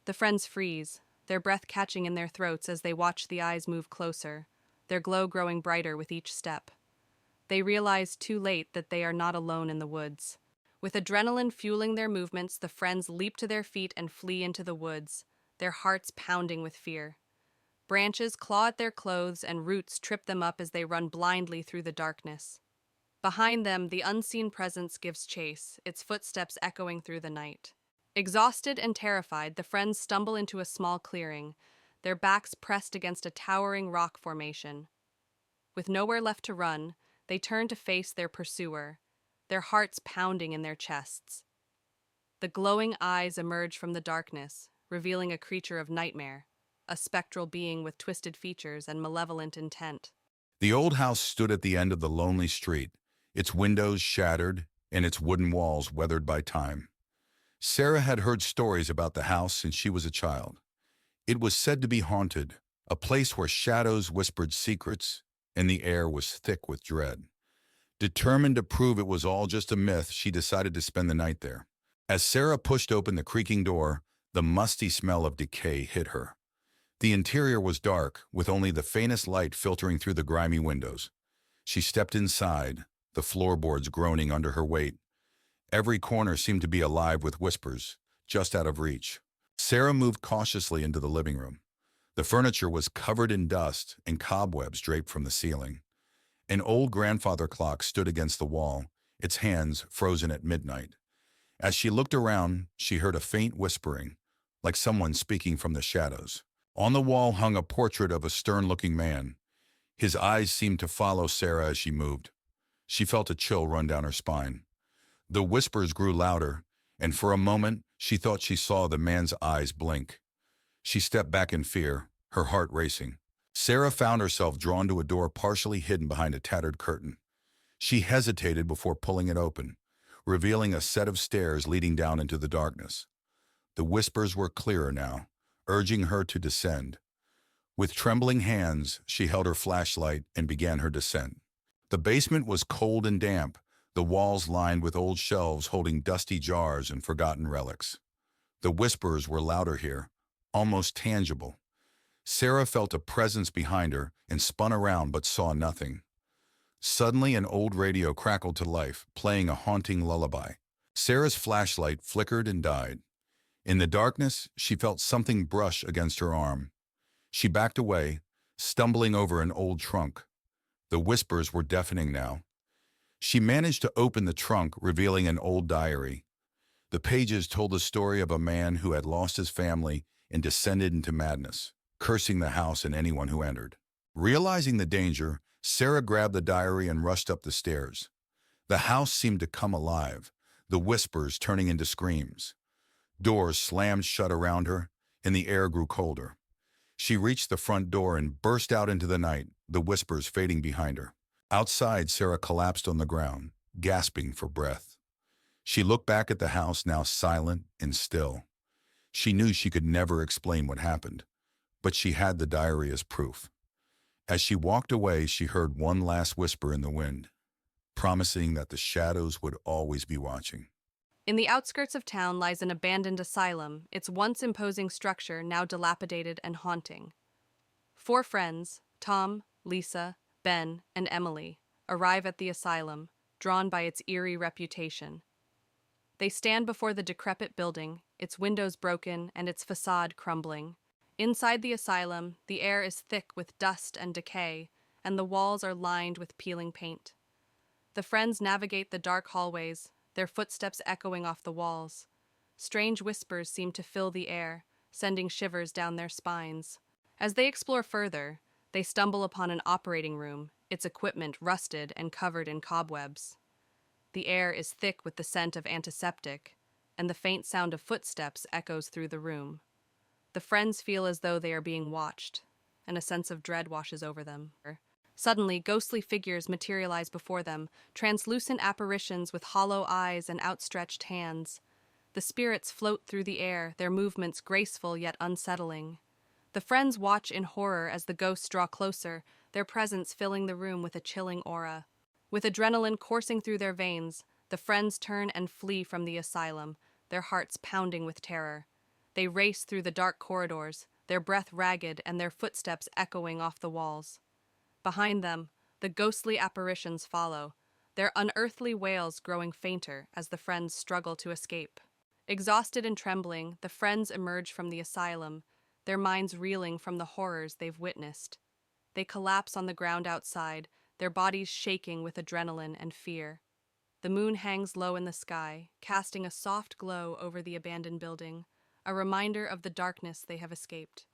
The friends freeze, their breath catching in their throats as they watch the eyes move closer, their glow growing brighter with each step. They realize too late that they are not alone in the woods. With adrenaline fueling their movements, the friends leap to their feet and flee into the woods, their hearts pounding with fear. Branches claw at their clothes and roots trip them up as they run blindly through the darkness. Behind them, the unseen presence gives chase, its footsteps echoing through the night. Exhausted and terrified, the friends stumble into a small clearing, their backs pressed against a towering rock formation. With nowhere left to run, they turn to face their pursuer, their hearts pounding in their chests. The glowing eyes emerge from the darkness, revealing a creature of nightmare, a spectral being with twisted features and malevolent intent. The old house stood at the end of the lonely street, its windows shattered and its wooden walls weathered by time. Sarah had heard stories about the house since she was a child. It was said to be haunted, a place where shadows whispered secrets and the air was thick with dread. Determined to prove it was all just a myth, she decided to spend the night there. As Sarah pushed open the creaking door, the musty smell of decay hit her. The interior was dark, with only the faintest light filtering through the grimy windows. She stepped inside, the floorboards groaning under her weight. Every corner seemed to be alive with whispers, just out of reach. Sarah moved cautiously into the living room. The furniture was covered in dust and cobwebs draped from the ceiling. An old grandfather clock stood against the wall, its hands frozen at midnight. As she looked around, she heard a faint whispering, like someone speaking from the shadows. On the wall hung a portrait of a stern-looking man. His eyes seemed to follow Sarah as she moved. She felt a chill run down her spine. The whispers grew louder, and for a moment she thought she saw the man's eyes blink. She stepped back in fear, her heart racing. Sarah found herself drawn to a door partially hidden behind a tattered curtain. She hesitated before pulling it open, revealing a set of stairs leading down into the darkness. The whispers were clearer now, urging her to descend. With trembling hands, she held her flashlight and began her descent. The basement was cold and damp, the walls lined with old shelves holding dusty jars and forgotten relics. The whispers were louder here, almost tangible. Sarah felt a presence behind her and spun around but saw nothing. Suddenly, an old radio crackled to life, playing a haunting lullaby. Sarah's flashlight flickered and died. In the darkness, she felt something brush against her arm. She backed away, stumbling over an old trunk. The whispers were deafening now. She managed to open the trunk, revealing an old diary. The pages told the story of a man who had lost his family and descended into madness, cursing the house and anyone who entered. Realizing the danger, Sarah grabbed the diary and rushed up the stairs. The house seemed to come alive, the whispers turning into screams. Doors slammed shut around her, and the air grew colder. She reached the front door and burst out into the night, the whispers fading behind her. Outside, Sarah collapsed on the ground, gasping for breath. She looked back at the house, now silent and still. She knew she could never explain what happened, but she had the diary as proof. As she walked away, she heard one last whisper in the wind, promising that the shadows would always be watching. In the outskirts of town lies an abandoned asylum, its once imposing structure now dilapidated and haunting. 4 friends, Tom, Lisa, Ben, and Emily, arrive at the asylum, drawn by its eerie reputation. They stand before the decrepit building, its windows broken and its facade crumbling. Inside the asylum, the air is thick with dust and decay, and the walls are lined with peeling paint. The friends navigate the dark hallways, their footsteps echoing off the walls. Strange whispers seem to fill the air, sending shivers down their spines. As they explore further, they stumble upon an operating room, its equipment rusted and covered in cobwebs. The air is thick with the scent of antiseptic, and the faint sound of footsteps echoes through the room. The friends feel as though they are being watched, and a sense of dread washes over them. Suddenly, ghostly figures materialize before them, translucent apparitions with hollow eyes and outstretched hands. The spirits float through the air, their movements graceful yet unsettling. The friends watch in horror as the ghosts draw closer, their presence filling the room with a chilling aura. With adrenaline coursing through their veins, the friends turn and flee from the asylum, their hearts pounding with terror. They race through the dark corridors, their breath ragged and their footsteps echoing off the walls. Behind them, the ghostly apparitions follow, their unearthly wails growing fainter as the friends struggle to escape. Exhausted and trembling, the friends emerge from the asylum, their minds reeling from the horrors they've witnessed. They collapse on the ground outside, their bodies shaking with adrenaline and fear. The moon hangs low in the sky, casting a soft glow over the abandoned building, a reminder of the darkness they have escaped.